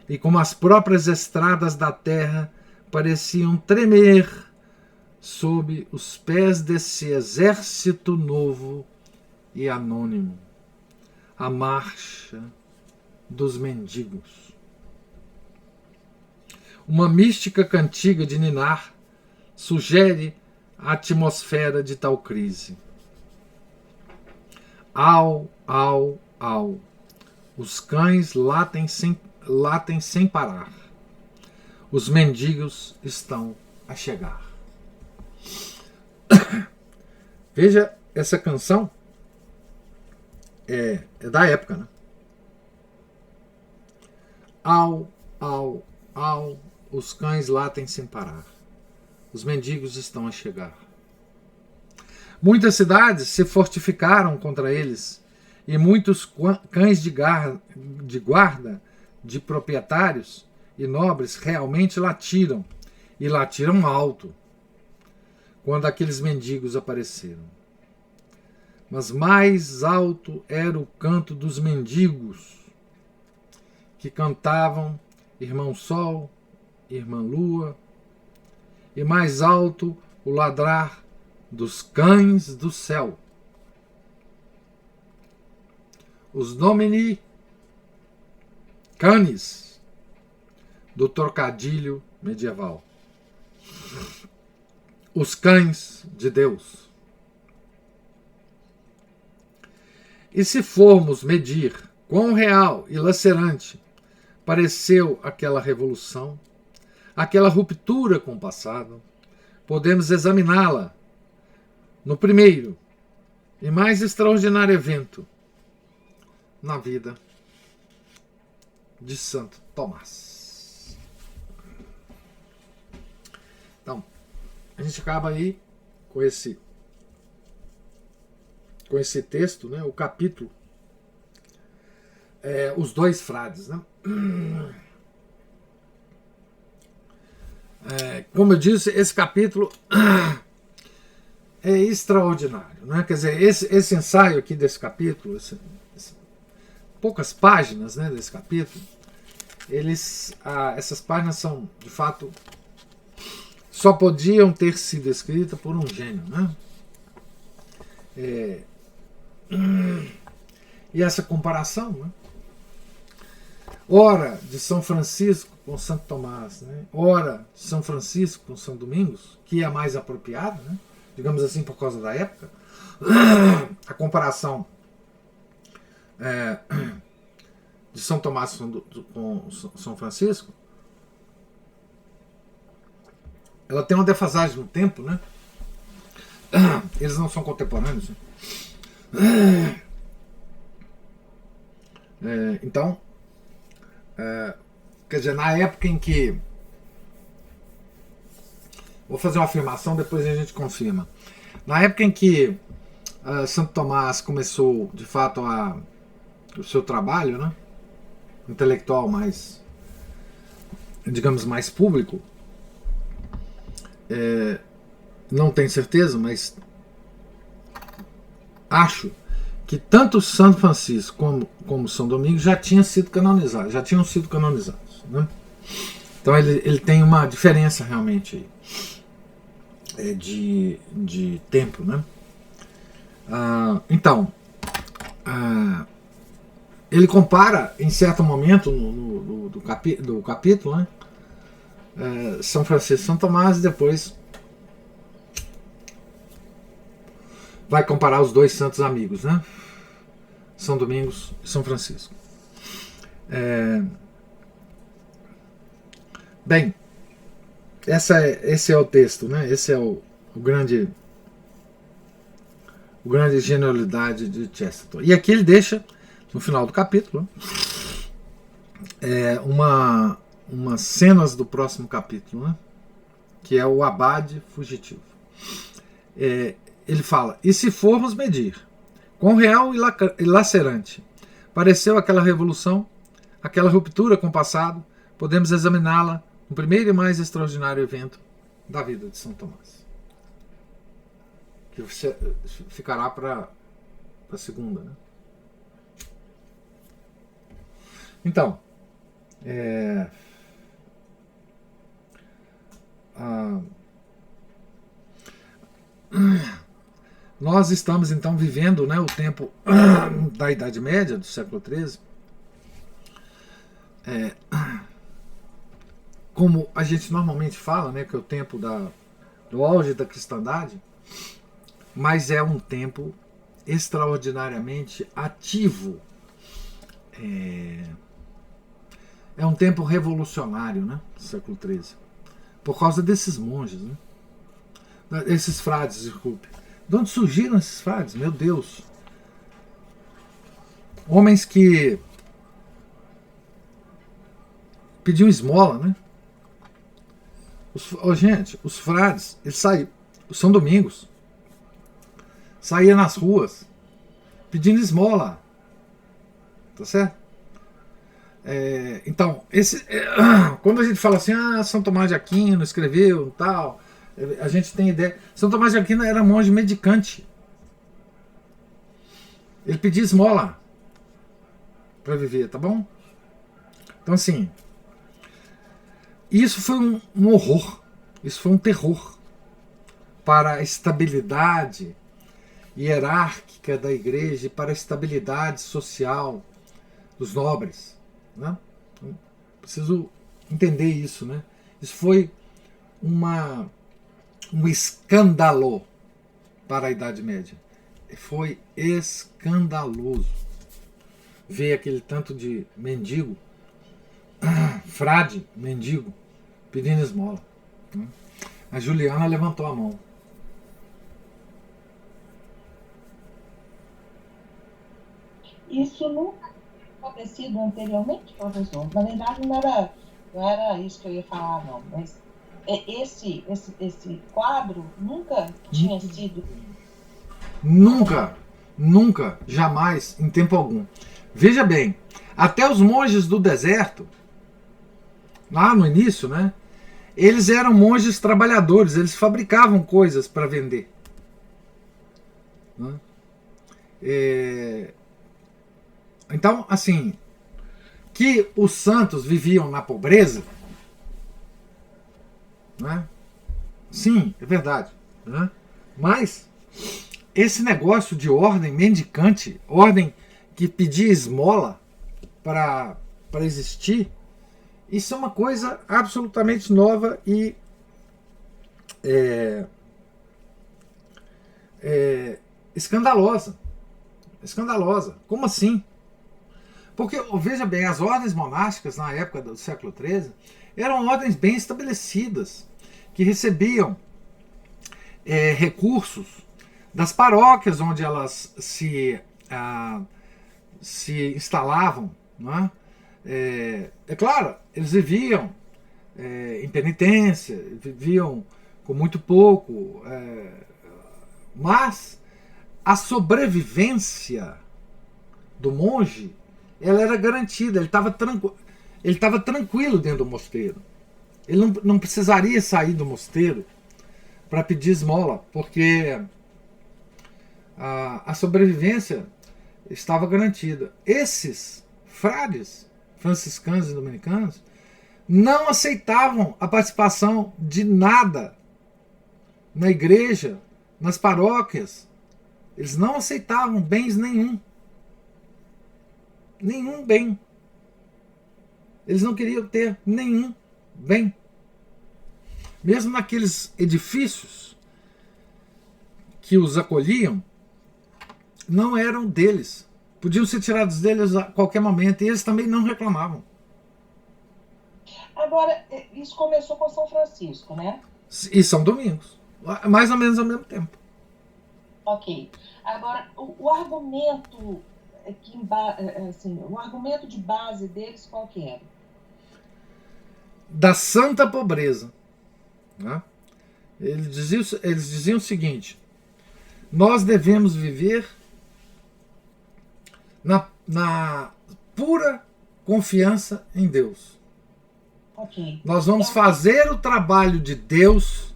e como as próprias estradas da terra pareciam tremer sob os pés desse exército novo e anônimo, a marcha dos mendigos. Uma mística cantiga de ninar sugere a atmosfera de tal crise. Au, au, au. Os cães latem sem parar. Os mendigos estão a chegar. Veja, essa canção é da época, né? Au, au, au. Os cães latem sem parar. Os mendigos estão a chegar. Muitas cidades se fortificaram contra eles, e muitos cães de guarda de proprietários e nobres realmente latiram, e latiram alto, quando aqueles mendigos apareceram. Mas mais alto era o canto dos mendigos, que cantavam Irmão Sol, Irmã Lua, e mais alto o ladrar dos cães do céu. Os Domini Canis do trocadilho medieval. Os cães de Deus. E se formos medir quão real e lacerante pareceu aquela revolução, aquela ruptura com o passado, podemos examiná-la no primeiro e mais extraordinário evento na vida de Santo Tomás. Então, a gente acaba aí com esse texto, né, o capítulo, os dois frades, né? Como eu disse, esse capítulo é extraordinário, né? Quer dizer, esse ensaio aqui desse capítulo, poucas páginas, né, desse capítulo, essas páginas são, de fato, só podiam ter sido escritas por um gênio, né? E essa comparação, né? Ora de São Francisco com Santo Tomás, né? Ora de São Francisco com São Domingos, que é mais apropriado, né? Digamos assim, por causa da época. A comparação de São Tomás com São Francisco, ela tem uma defasagem no tempo, né? Eles não são contemporâneos, né? Então, quer dizer, na época em que, vou fazer uma afirmação, depois a gente confirma. Na época em que Santo Tomás começou, de fato, o seu trabalho, né, intelectual mais, digamos, mais público, não tenho certeza, mas acho que tanto São Francisco como São Domingos já tinham sido canonizados, né? Então ele tem uma diferença realmente aí, de tempo, né? Então, ele compara em certo momento do capítulo, né? São Francisco e São Tomás, e depois vai comparar os dois santos amigos, né? São Domingos e São Francisco. Bem, esse é o texto, né? Esse é o grande genialidade de Chesterton. E aqui ele deixa, no final do capítulo, umas cenas do próximo capítulo, né? Que é o abade fugitivo. Ele fala: e se formos medir quão real e lacerante pareceu aquela revolução, aquela ruptura com o passado, podemos examiná-la no primeiro e mais extraordinário evento da vida de São Tomás, que ficará para a segunda, né? Então, nós estamos então vivendo, né, o tempo da Idade Média, do século XIII, como a gente normalmente fala, né, que é o tempo do auge da cristandade, mas é um tempo extraordinariamente ativo. É um tempo revolucionário, né, do século XIII, por causa desses monges, né, esses frades, desculpe. De onde surgiram esses frades? Meu Deus! Homens que pediam esmola, né? Gente, os frades, eles saíam, São Domingos, saía nas ruas pedindo esmola, tá certo? Então, quando a gente fala assim, São Tomás de Aquino escreveu tal, a gente tem ideia. São Tomás de Aquino era monge mendicante. Ele pedia esmola para viver, tá bom? Então, assim, isso foi um horror, isso foi um terror para a estabilidade hierárquica da igreja e para a estabilidade social dos nobres, né? Preciso entender isso, né? Isso foi um escândalo para a Idade Média. Foi escandaloso ver aquele tanto de mendigo, frade, mendigo, pedindo esmola. A Juliana levantou a mão. Isso nunca tinha acontecido anteriormente, professor? Na verdade, não era isso que eu ia falar, não. Mas esse quadro nunca tinha sido... Nunca, jamais, em tempo algum. Veja bem, até os monges do deserto, lá no início, né? Eles eram monges trabalhadores, eles fabricavam coisas para vender. Né? Então, assim, que os santos viviam na pobreza, né? Sim, é verdade. Né? Mas esse negócio de ordem mendicante, ordem que pedia esmola para existir, isso é uma coisa absolutamente nova e escandalosa. Escandalosa. Como assim? Porque, veja bem, as ordens monásticas na época do século XIII eram ordens bem estabelecidas, que recebiam recursos das paróquias onde elas se instalavam. Não é? Claro, eles viviam em penitência, viviam com muito pouco, mas a sobrevivência do monge, ela era garantida, ele estava tranquilo dentro do mosteiro. Ele não precisaria sair do mosteiro para pedir esmola, porque a sobrevivência estava garantida. Esses frades franciscanos e dominicanos não aceitavam a participação de nada na igreja, nas paróquias. Eles não aceitavam bens nenhum. Nenhum bem. Eles não queriam ter nenhum bem. Mesmo naqueles edifícios que os acolhiam, não eram deles. Podiam ser tirados deles a qualquer momento e eles também não reclamavam. Agora, isso começou com São Francisco, né? E São Domingos. Mais ou menos ao mesmo tempo. Ok. Agora, o argumento o argumento de base deles qual que era? Da santa pobreza. Né? Eles diziam o seguinte: nós devemos viver na pura confiança em Deus. Okay. Nós vamos fazer o trabalho de Deus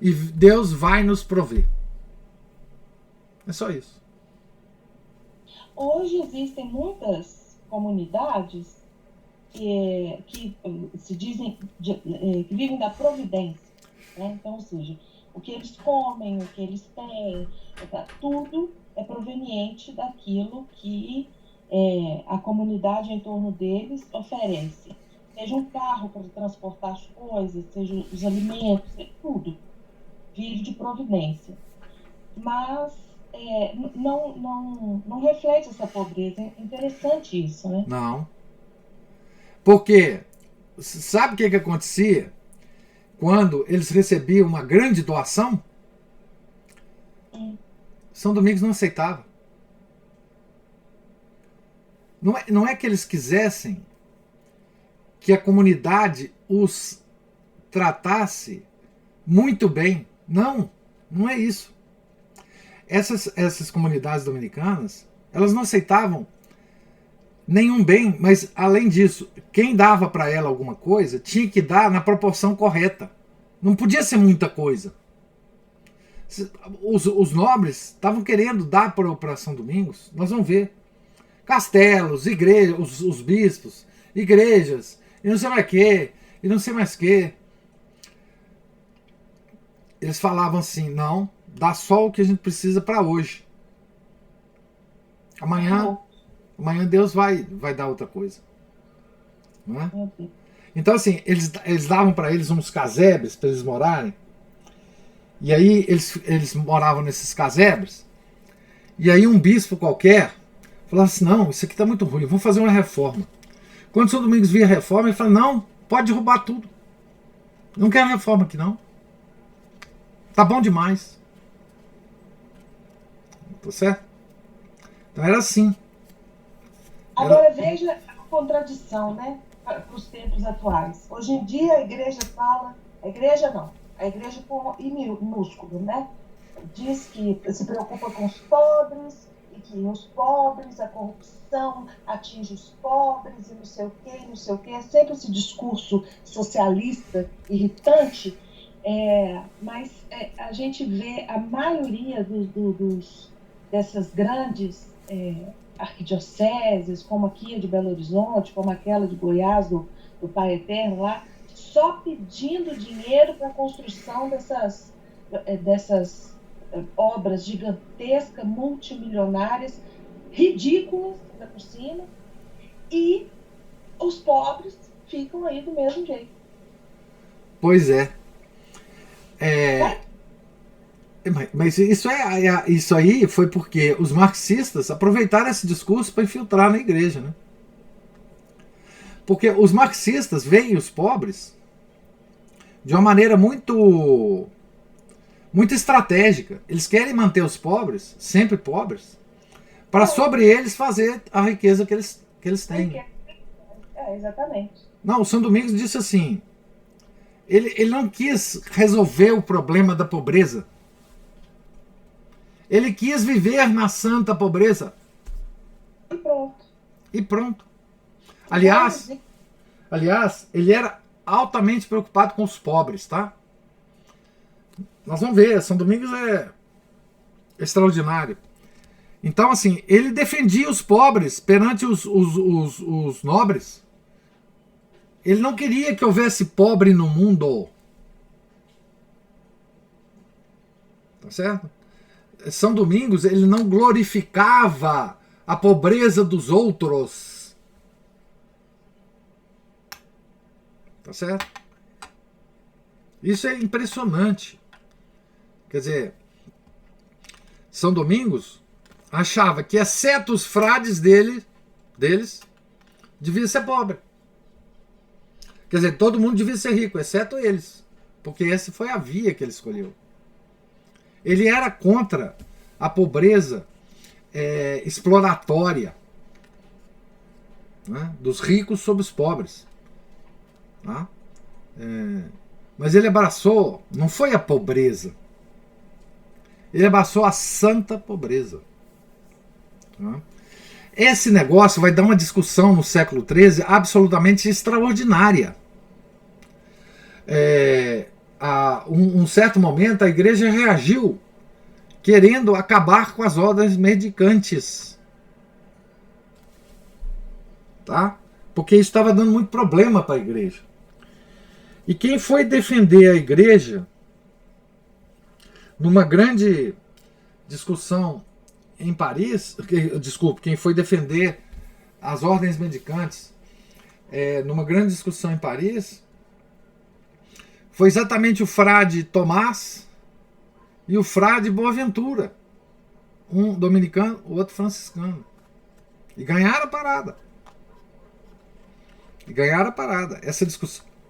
e Deus vai nos prover. É só isso. Hoje existem muitas comunidades que se dizem que vivem da providência, né? Então, ou seja, o que eles comem, o que eles têm, tudo é proveniente daquilo que a comunidade em torno deles oferece. Seja um carro para transportar as coisas, seja os alimentos, tudo vive de providência. Mas não reflete essa pobreza. É interessante isso, né? Não. Porque sabe o que acontecia quando eles recebiam uma grande doação? São Domingos não aceitava. Não é que eles quisessem que a comunidade os tratasse muito bem. Não é isso. Essas comunidades dominicanas, elas não aceitavam nenhum bem, mas além disso, quem dava para ela alguma coisa tinha que dar na proporção correta. Não podia ser muita coisa. Os nobres estavam querendo dar para São Domingos, nós vamos ver. Castelos, igrejas, os bispos, igrejas, e não sei mais que, e não sei mais que. Eles falavam assim: não, dá só o que a gente precisa para hoje. Amanhã Deus vai dar outra coisa. Não é? Então, assim, eles davam para eles uns casebres para eles morarem. E aí eles moravam nesses casebres. E aí um bispo qualquer falava assim: não, isso aqui está muito ruim, vamos fazer uma reforma. Quando São Domingos via a reforma, ele falava: não, pode derrubar tudo. Não quero reforma aqui não. Tá bom demais. Tá certo? Então era assim. Agora veja a contradição, né? Para os tempos atuais. Hoje em dia a igreja fala, a igreja com I minúsculo, né? Diz que se preocupa com os pobres e que os pobres, a corrupção atinge os pobres e não sei o quê. É sempre esse discurso socialista irritante, mas a gente vê a maioria dessas grandes arquidioceses, como aqui a de Belo Horizonte, como aquela de Goiás, do Pai Eterno lá, só pedindo dinheiro para a construção dessas obras gigantescas, multimilionárias, ridículas, ainda por cima, e os pobres ficam aí do mesmo jeito. Pois é. Mas isso aí foi porque os marxistas aproveitaram esse discurso para infiltrar na igreja, né? Porque os marxistas veem os pobres de uma maneira muito estratégica. Eles querem manter os pobres, sempre pobres, para sobre eles fazer a riqueza que eles têm. Exatamente. Não, o São Domingos disse assim: ele não quis resolver o problema da pobreza. Ele quis viver na santa pobreza. E pronto. Aliás, ele era altamente preocupado com os pobres, tá? Nós vamos ver, São Domingos é extraordinário. Então, assim, ele defendia os pobres perante os nobres. Ele não queria que houvesse pobre no mundo. Tá certo? São Domingos, ele não glorificava a pobreza dos outros. Tá certo? Isso é impressionante. Quer dizer, São Domingos achava que, exceto os frades deles, devia ser pobre. Quer dizer, todo mundo devia ser rico, exceto eles. Porque essa foi a via que ele escolheu. Ele era contra a pobreza exploratória, né, dos ricos sobre os pobres. Tá? Mas ele abraçou, não foi a pobreza, ele abraçou a santa pobreza. Tá? Esse negócio vai dar uma discussão no século XIII absolutamente extraordinária. A um certo momento a igreja reagiu querendo acabar com as ordens mendicantes, tá? Porque isso estava dando muito problema para a igreja. E quem foi defender a igreja numa grande discussão em Paris, desculpe, quem foi defender as ordens mendicantes numa grande discussão em Paris foi exatamente o frade Tomás e o frade Boaventura, um dominicano, o outro franciscano. E ganharam a parada.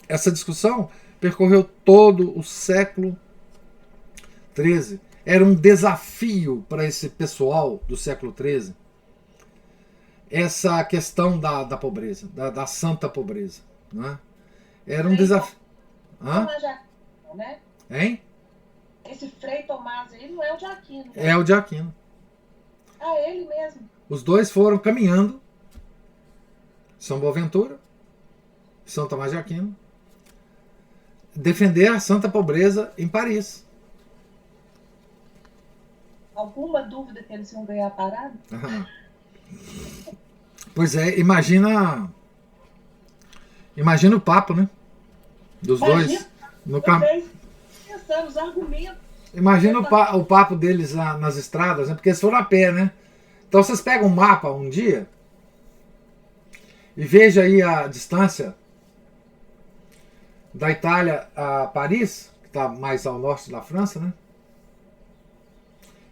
Essa discussão percorreu todo o século XIII. Era um desafio para esse pessoal do século XIII essa questão da pobreza, da santa pobreza. Né? Era um desafio. Tomás de Aquino, né? Hein? Esse Frei Tomás aí não é o de Aquino. Né? É o de Aquino. Ah, ele mesmo. Os dois foram caminhando, São Boaventura, São Tomás de Aquino, defender a santa pobreza em Paris. Alguma dúvida que eles iam ganhar a parada? Pois é, imagina o papo, né? Dos dois. No Pensando os argumentos. Imagina o papo deles nas estradas, né? Porque eles foram a pé, né? Então vocês pegam um mapa um dia e veja aí a distância da Itália a Paris, que está mais ao norte da França, né?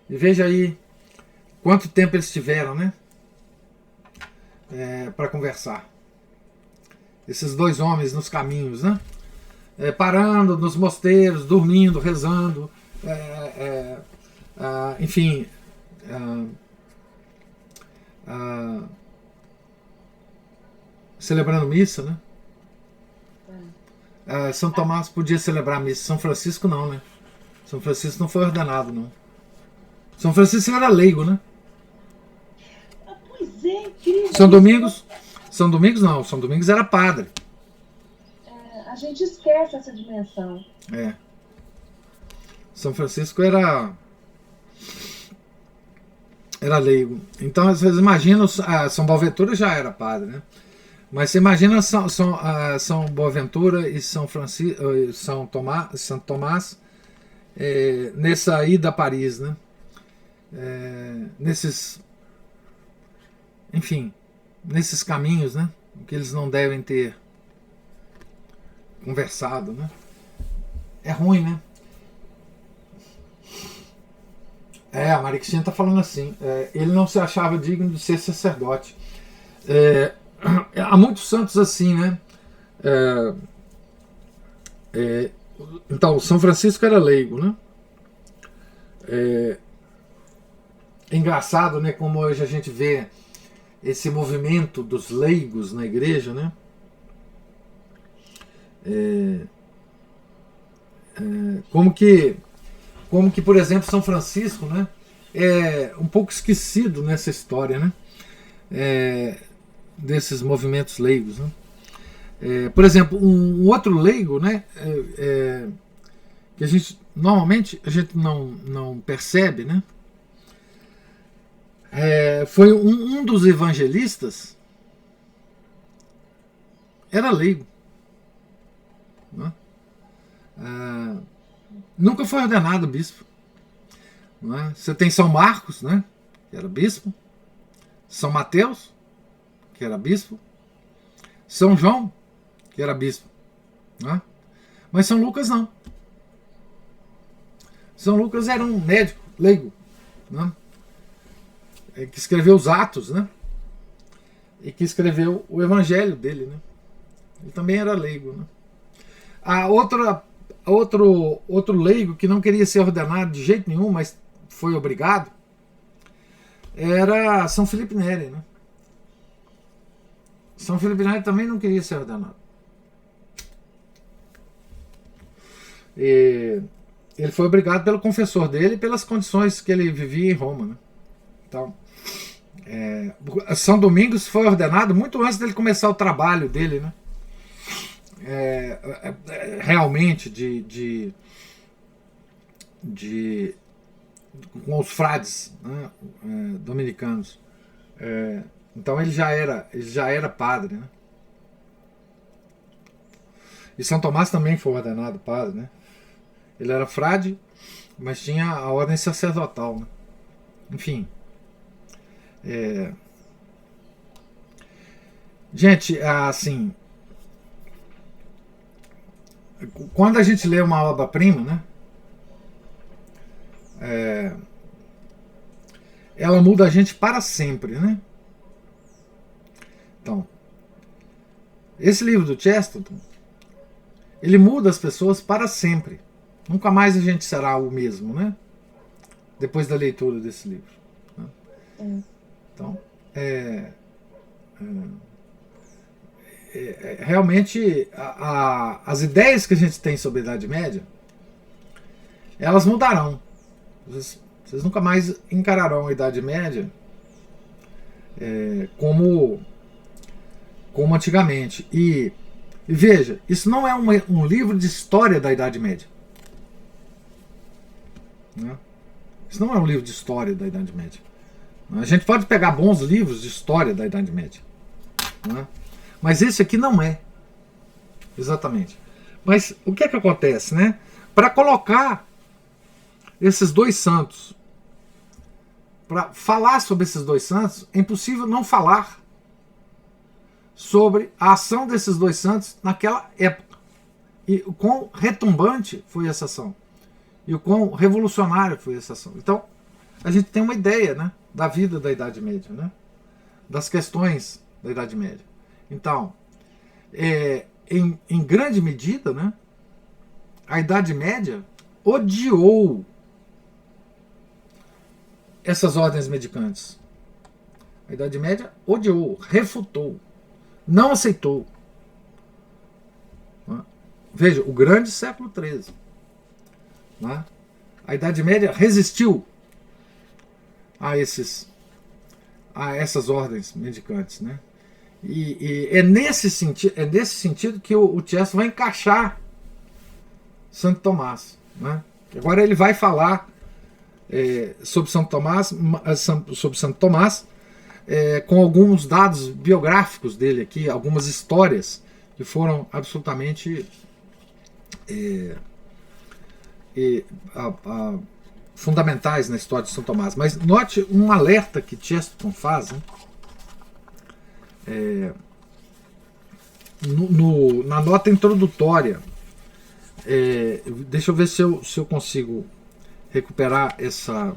E veja aí quanto tempo eles tiveram, né? Para conversar. Esses dois homens nos caminhos, né? Parando nos mosteiros, dormindo, rezando, enfim, celebrando missa, né? São Tomás podia celebrar missa, São Francisco não, né? São Francisco não foi ordenado, não. São Francisco era leigo, né? Pois é, incrível. São Domingos não, São Domingos era padre. A gente esquece essa dimensão. São Francisco era leigo. Então vocês imaginam, São Boaventura já era padre, né? Mas você imagina São Boaventura e São Tomás nessa ida a Paris, né? Nesses caminhos, né? Que eles não devem ter conversado, né? É ruim, né? A Maria Cristina está falando assim, ele não se achava digno de ser sacerdote. Há muitos santos assim, né? Então, São Francisco era leigo, né? É engraçado, né? Como hoje a gente vê esse movimento dos leigos na igreja, né? Como que, por exemplo, São Francisco, né? É um pouco esquecido nessa história, né? Desses movimentos leigos, né? Por exemplo, um outro leigo, né? Que normalmente a gente não percebe, né? foi um dos evangelistas, era leigo. Né? Nunca foi ordenado bispo. Né? Você tem São Marcos, né? Que era bispo. São Mateus, que era bispo. São João, que era bispo. Né? Mas São Lucas não. São Lucas era um médico, leigo. Né? Que escreveu os Atos, né? E que escreveu o Evangelho dele. Né? Ele também era leigo. Né? Outro leigo que não queria ser ordenado de jeito nenhum, mas foi obrigado, era São Felipe Neri. Né? São Felipe Neri também não queria ser ordenado. Ele foi obrigado pelo confessor dele e pelas condições que ele vivia em Roma. Né? Então, São Domingos foi ordenado muito antes dele começar o trabalho dele, né? Realmente com os frades, né? Dominicanos. Então ele já era padre, né? E São Tomás também foi ordenado padre, né? Ele era frade, mas tinha a ordem sacerdotal, né? Enfim. Gente, assim, quando a gente lê uma obra-prima, né? Ela muda a gente para sempre, né? Então, esse livro do Chesterton, ele muda as pessoas para sempre. Nunca mais a gente será o mesmo, né? Depois da leitura desse livro. Né? Então, realmente, as ideias que a gente tem sobre a Idade Média, elas mudarão. Vocês nunca mais encararão a Idade Média como antigamente. E veja, isso não é um livro de história da Idade Média. Né? Isso não é um livro de história da Idade Média. A gente pode pegar bons livros de história da Idade Média. Né? Mas esse aqui não é. Exatamente. Mas o que é que acontece, né? Para colocar esses dois santos, para falar sobre esses dois santos, é impossível não falar sobre a ação desses dois santos naquela época. E o quão retumbante foi essa ação. E o quão revolucionário foi essa ação. Então, a gente tem uma ideia, né, da vida da Idade Média, né, das questões da Idade Média. Então, em grande medida, né, a Idade Média odiou essas ordens mendicantes. A Idade Média odiou, refutou, não aceitou. Veja, o grande século XIII. A Idade Média resistiu a essas ordens mendicantes, né? E é nesse sentido que o Chesterton vai encaixar Santo Tomás, né? Agora ele vai falar sobre Santo Tomás, com alguns dados biográficos dele aqui, algumas histórias que foram absolutamente fundamentais na história de São Tomás. Mas note um alerta que Chesterton faz, né? Na nota introdutória. Deixa eu ver se eu consigo recuperar essa.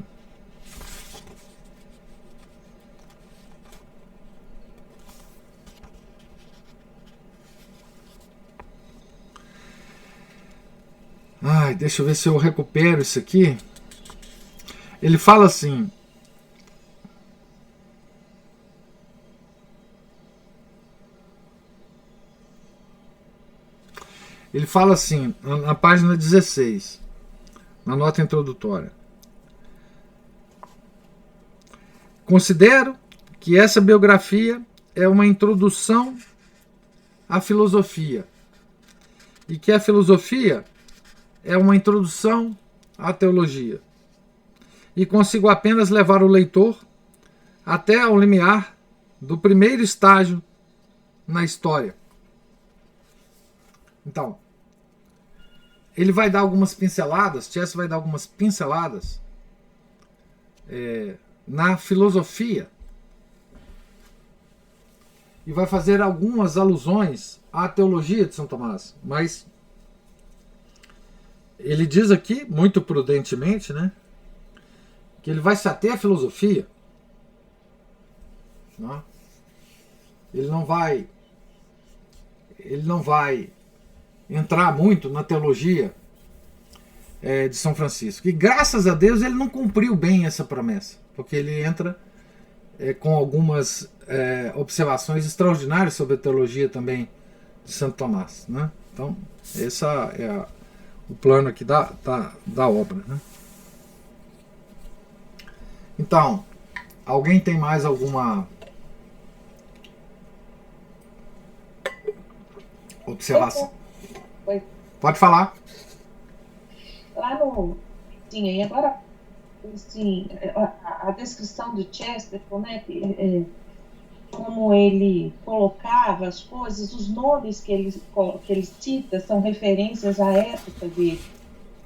Deixa eu ver se eu recupero isso aqui. Ele fala assim: na página 16, na nota introdutória: considero que essa biografia é uma introdução à filosofia e que a filosofia é uma introdução à teologia, e consigo apenas levar o leitor até o limiar do primeiro estágio na história. Então, ele vai dar algumas pinceladas, Chess vai dar algumas pinceladas na filosofia e vai fazer algumas alusões à teologia de São Tomás, mas ele diz aqui, muito prudentemente, né, que ele vai se ater à filosofia, né? Ele não vai entrar muito na teologia de São Francisco. E graças a Deus ele não cumpriu bem essa promessa, porque ele entra com algumas observações extraordinárias sobre a teologia também de Santo Tomás, né? Então, esse é o plano aqui da obra, né? Então, alguém tem mais alguma observação? Pode falar. Lá no... Sim, e agora, assim, a descrição do Chesterton, né, como ele colocava as coisas, os nomes que ele cita são referências à época dele.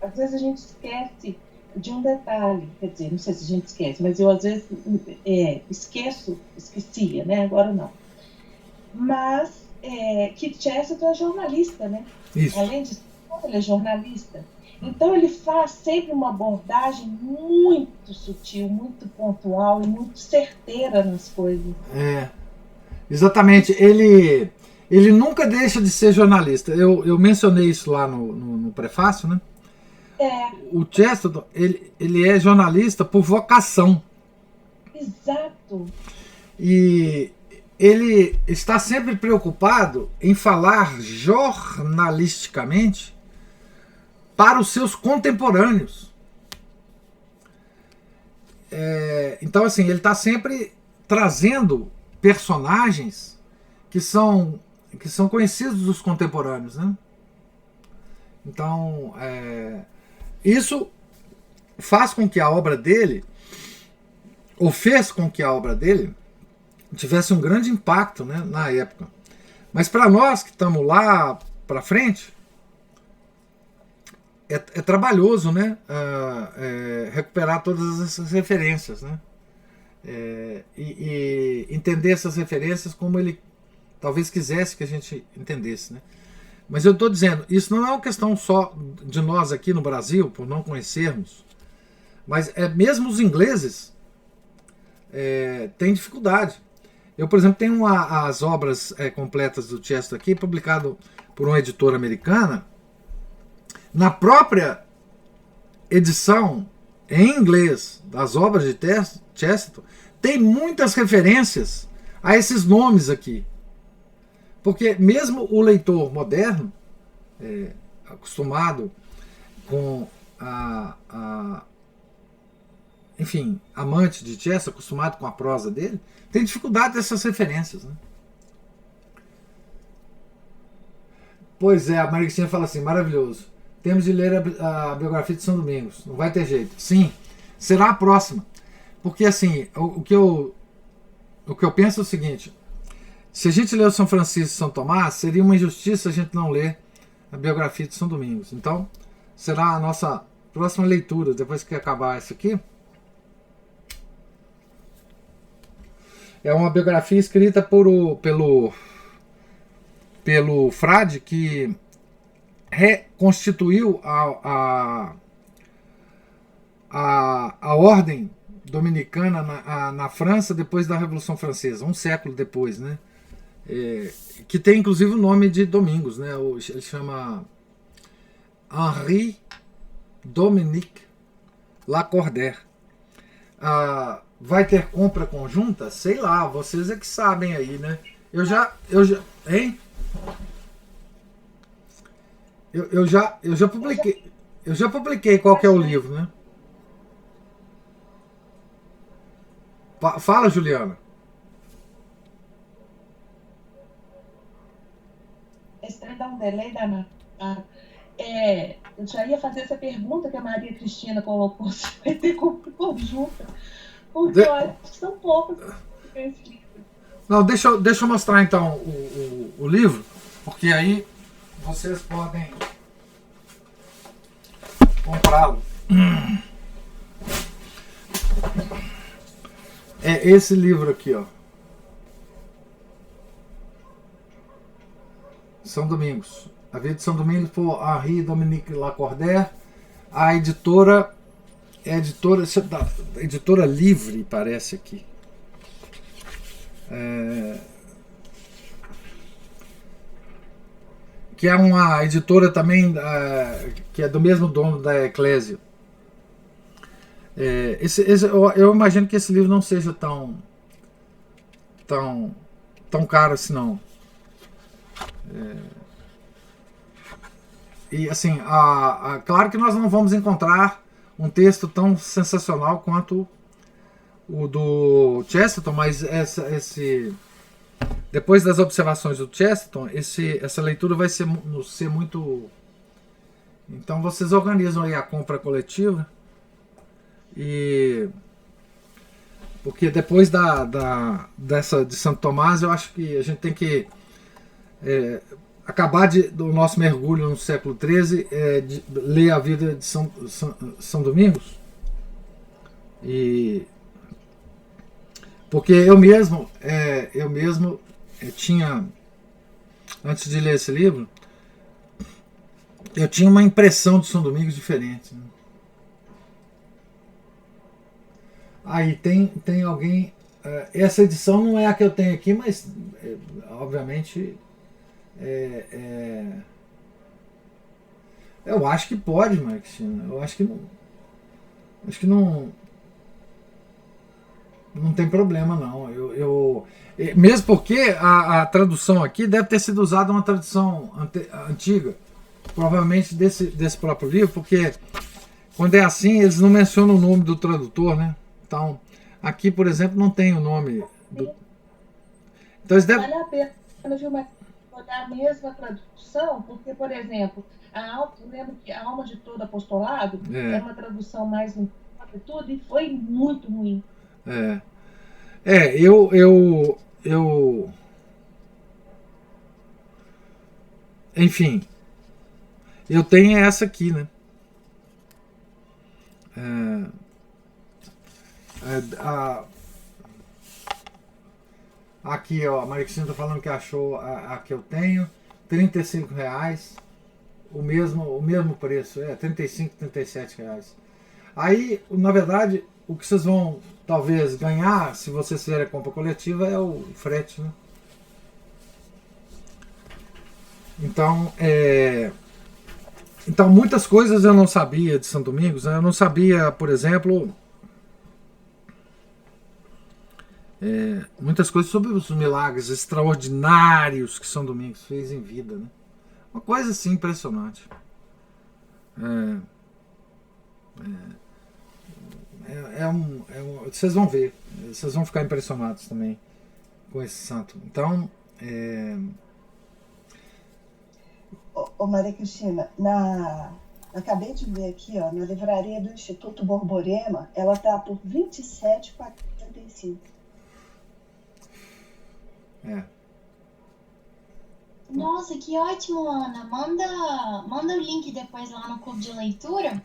Às vezes a gente esquece de um detalhe, quer dizer, não sei se a gente esquece, mas eu às vezes esquecia, né? Agora não. Mas que Chesterton é jornalista, né? Isso. Além disso, ele é jornalista. Então ele faz sempre uma abordagem muito sutil, muito pontual e muito certeira nas coisas. Exatamente. Ele nunca deixa de ser jornalista. Eu mencionei isso lá no prefácio, né? O Chesterton, ele é jornalista por vocação. Exato. E ele está sempre preocupado em falar jornalisticamente para os seus contemporâneos. Então, assim, ele está sempre trazendo personagens que são conhecidos dos contemporâneos, né? Então, isso faz com que a obra dele, ou fez com que a obra dele, tivesse um grande impacto, né, na época. Mas para nós que estamos lá para frente, é trabalhoso, né, recuperar todas essas referências, né, e entender essas referências como ele talvez quisesse que a gente entendesse, né. Mas eu estou dizendo, isso não é uma questão só de nós aqui no Brasil, por não conhecermos, mas mesmo os ingleses têm dificuldade. Eu, por exemplo, tenho as obras completas do Chesterton aqui, publicado por uma editora americana. Na própria edição em inglês das obras de Chesterton, tem muitas referências a esses nomes aqui. Porque mesmo o leitor moderno, acostumado com enfim, amante de Chesterton, acostumado com a prosa dele, tem dificuldade dessas referências, né? Pois é, a Marichinha fala assim, maravilhoso. Temos de ler a biografia de São Domingos. Não vai ter jeito. Sim, será a próxima. Porque assim, o que eu penso é o seguinte. Se a gente ler o São Francisco e São Tomás, seria uma injustiça a gente não ler a biografia de São Domingos. Então, será a nossa próxima leitura, depois que acabar essa aqui. É uma biografia escrita pelo frade que reconstituiu a ordem dominicana na França depois da Revolução Francesa, um século depois, né? Que tem inclusive o nome de Domingos, né? Ele chama Henri Dominique Lacordaire. Vai ter compra conjunta? Sei lá, vocês é que sabem aí, né? Hein? Eu já publiquei qual que é o livro, né? Fala, Juliana. Esse trem dá um delay danado. Eu já ia fazer essa pergunta que a Maria Cristina colocou, se vai ter compra conjunta. Porque eu acho que são poucos esse livro. Não, deixa eu mostrar então o livro, porque aí vocês podem comprá-lo. É esse livro aqui, ó. São Domingos. A Vida de São Domingos por Henri Dominique Lacordaire. A editora é a editora Livre, parece aqui. Que é uma editora também que é do mesmo dono da Eclésia. Eu imagino que esse livro não seja tão caro assim, não. E assim, claro que nós não vamos encontrar um texto tão sensacional quanto o do Chesterton, mas depois das observações do Chesterton, essa leitura vai ser muito. Então vocês organizam aí a compra coletiva. Porque depois dessa de Santo Tomás, eu acho que a gente tem que acabar do nosso mergulho no século XIII, de ler a vida de São Domingos. Porque eu mesmo tinha, antes de ler esse livro, eu tinha uma impressão de São Domingos diferente, né? Aí tem alguém. Essa edição não é a que eu tenho aqui, mas obviamente eu acho que pode, Marquinhos. Eu acho que não. Acho que não tem problema, não. Mesmo porque a tradução aqui deve ter sido usada uma tradução antiga, provavelmente desse próprio livro, porque quando é assim, eles não mencionam o nome do tradutor, né? Então, aqui, por exemplo, não tem o nome do. Então, eles devem. Vale a pena, viu, mas olhar a mesma tradução, porque, por exemplo, eu lembro que a Alma de Todo Apostolado era uma tradução mais limpa e tudo, e foi muito ruim. Enfim, eu tenho essa aqui, né? Aqui, ó, a Marixinha tá falando que achou a que eu tenho, R$35, o mesmo preço, R$35, R$37. Aí, na verdade, o que vocês vão talvez ganhar, se vocês fizerem a compra coletiva, é o frete, né? Então, muitas coisas eu não sabia de São Domingos, né? Eu não sabia, por exemplo, muitas coisas sobre os milagres extraordinários que São Domingos fez em vida, né? Uma coisa assim impressionante. Vocês vão ver, vocês vão ficar impressionados também com esse santo. Então, Ô Maria Cristina, acabei de ver aqui, ó, na livraria do Instituto Borborema, ela tá por R$27,45. Nossa, que ótimo, Ana. Manda o link depois lá no clube de leitura,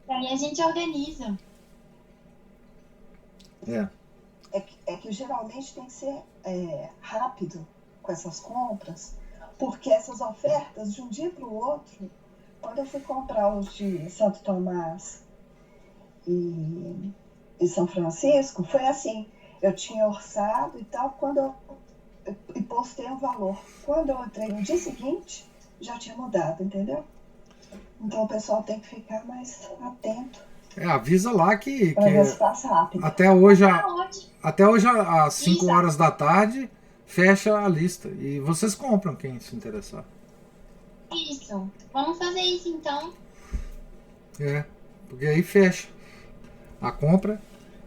e aí a gente organiza. É que geralmente tem que ser rápido com essas compras, porque essas ofertas, de um dia para o outro, quando eu fui comprar os de Santo Tomás e São Francisco, foi assim, eu tinha orçado e tal, quando eu postei um valor. Quando eu entrei no dia seguinte, já tinha mudado, entendeu? Então o pessoal tem que ficar mais atento. Avisa lá que ver se passa rápido. Até hoje às 5 horas da tarde fecha a lista e vocês compram quem se interessar. Isso, vamos fazer isso então. Porque aí fecha a compra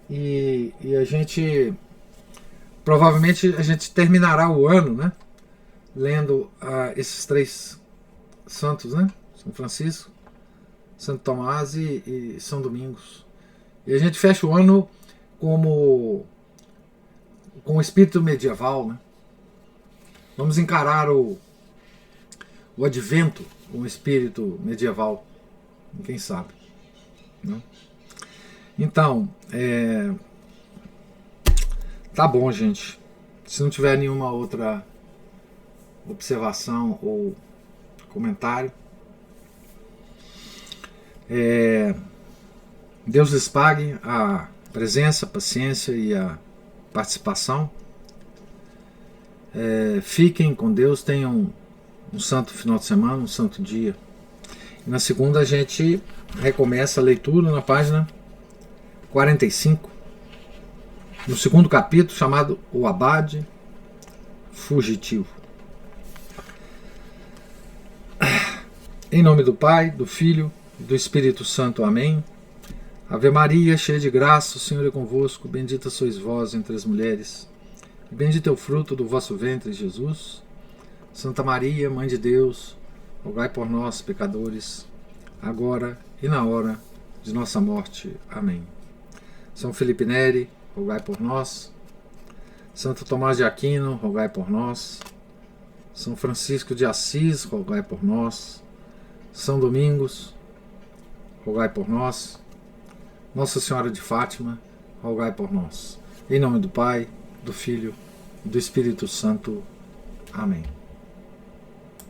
e a gente provavelmente a gente terminará o ano, né, lendo esses 3 santos, né, São Francisco, Santo Tomás e São Domingos. E a gente fecha o ano como com o espírito medieval, né? Vamos encarar o advento com o espírito medieval, quem sabe, né? Então, tá bom, gente. Se não tiver nenhuma outra observação ou comentário, Deus lhes pague a presença, a paciência e a participação. Fiquem com Deus, tenham um santo final de semana, um santo dia. E na segunda a gente recomeça a leitura na página 45, no segundo capítulo, chamado O Abade Fugitivo. Em nome do Pai, do Filho e do Espírito Santo. Amém. Ave Maria, cheia de graça, o Senhor é convosco. Bendita sois vós entre as mulheres, e bendito é o fruto do vosso ventre, Jesus. Santa Maria, Mãe de Deus, rogai por nós, pecadores, agora e na hora de nossa morte. Amém. São Felipe Neri, rogai por nós. Santo Tomás de Aquino, rogai por nós. São Francisco de Assis, rogai por nós. São Domingos, rogai por nós. Nossa Senhora de Fátima, rogai por nós. Em nome do Pai, do Filho e do Espírito Santo. Amém.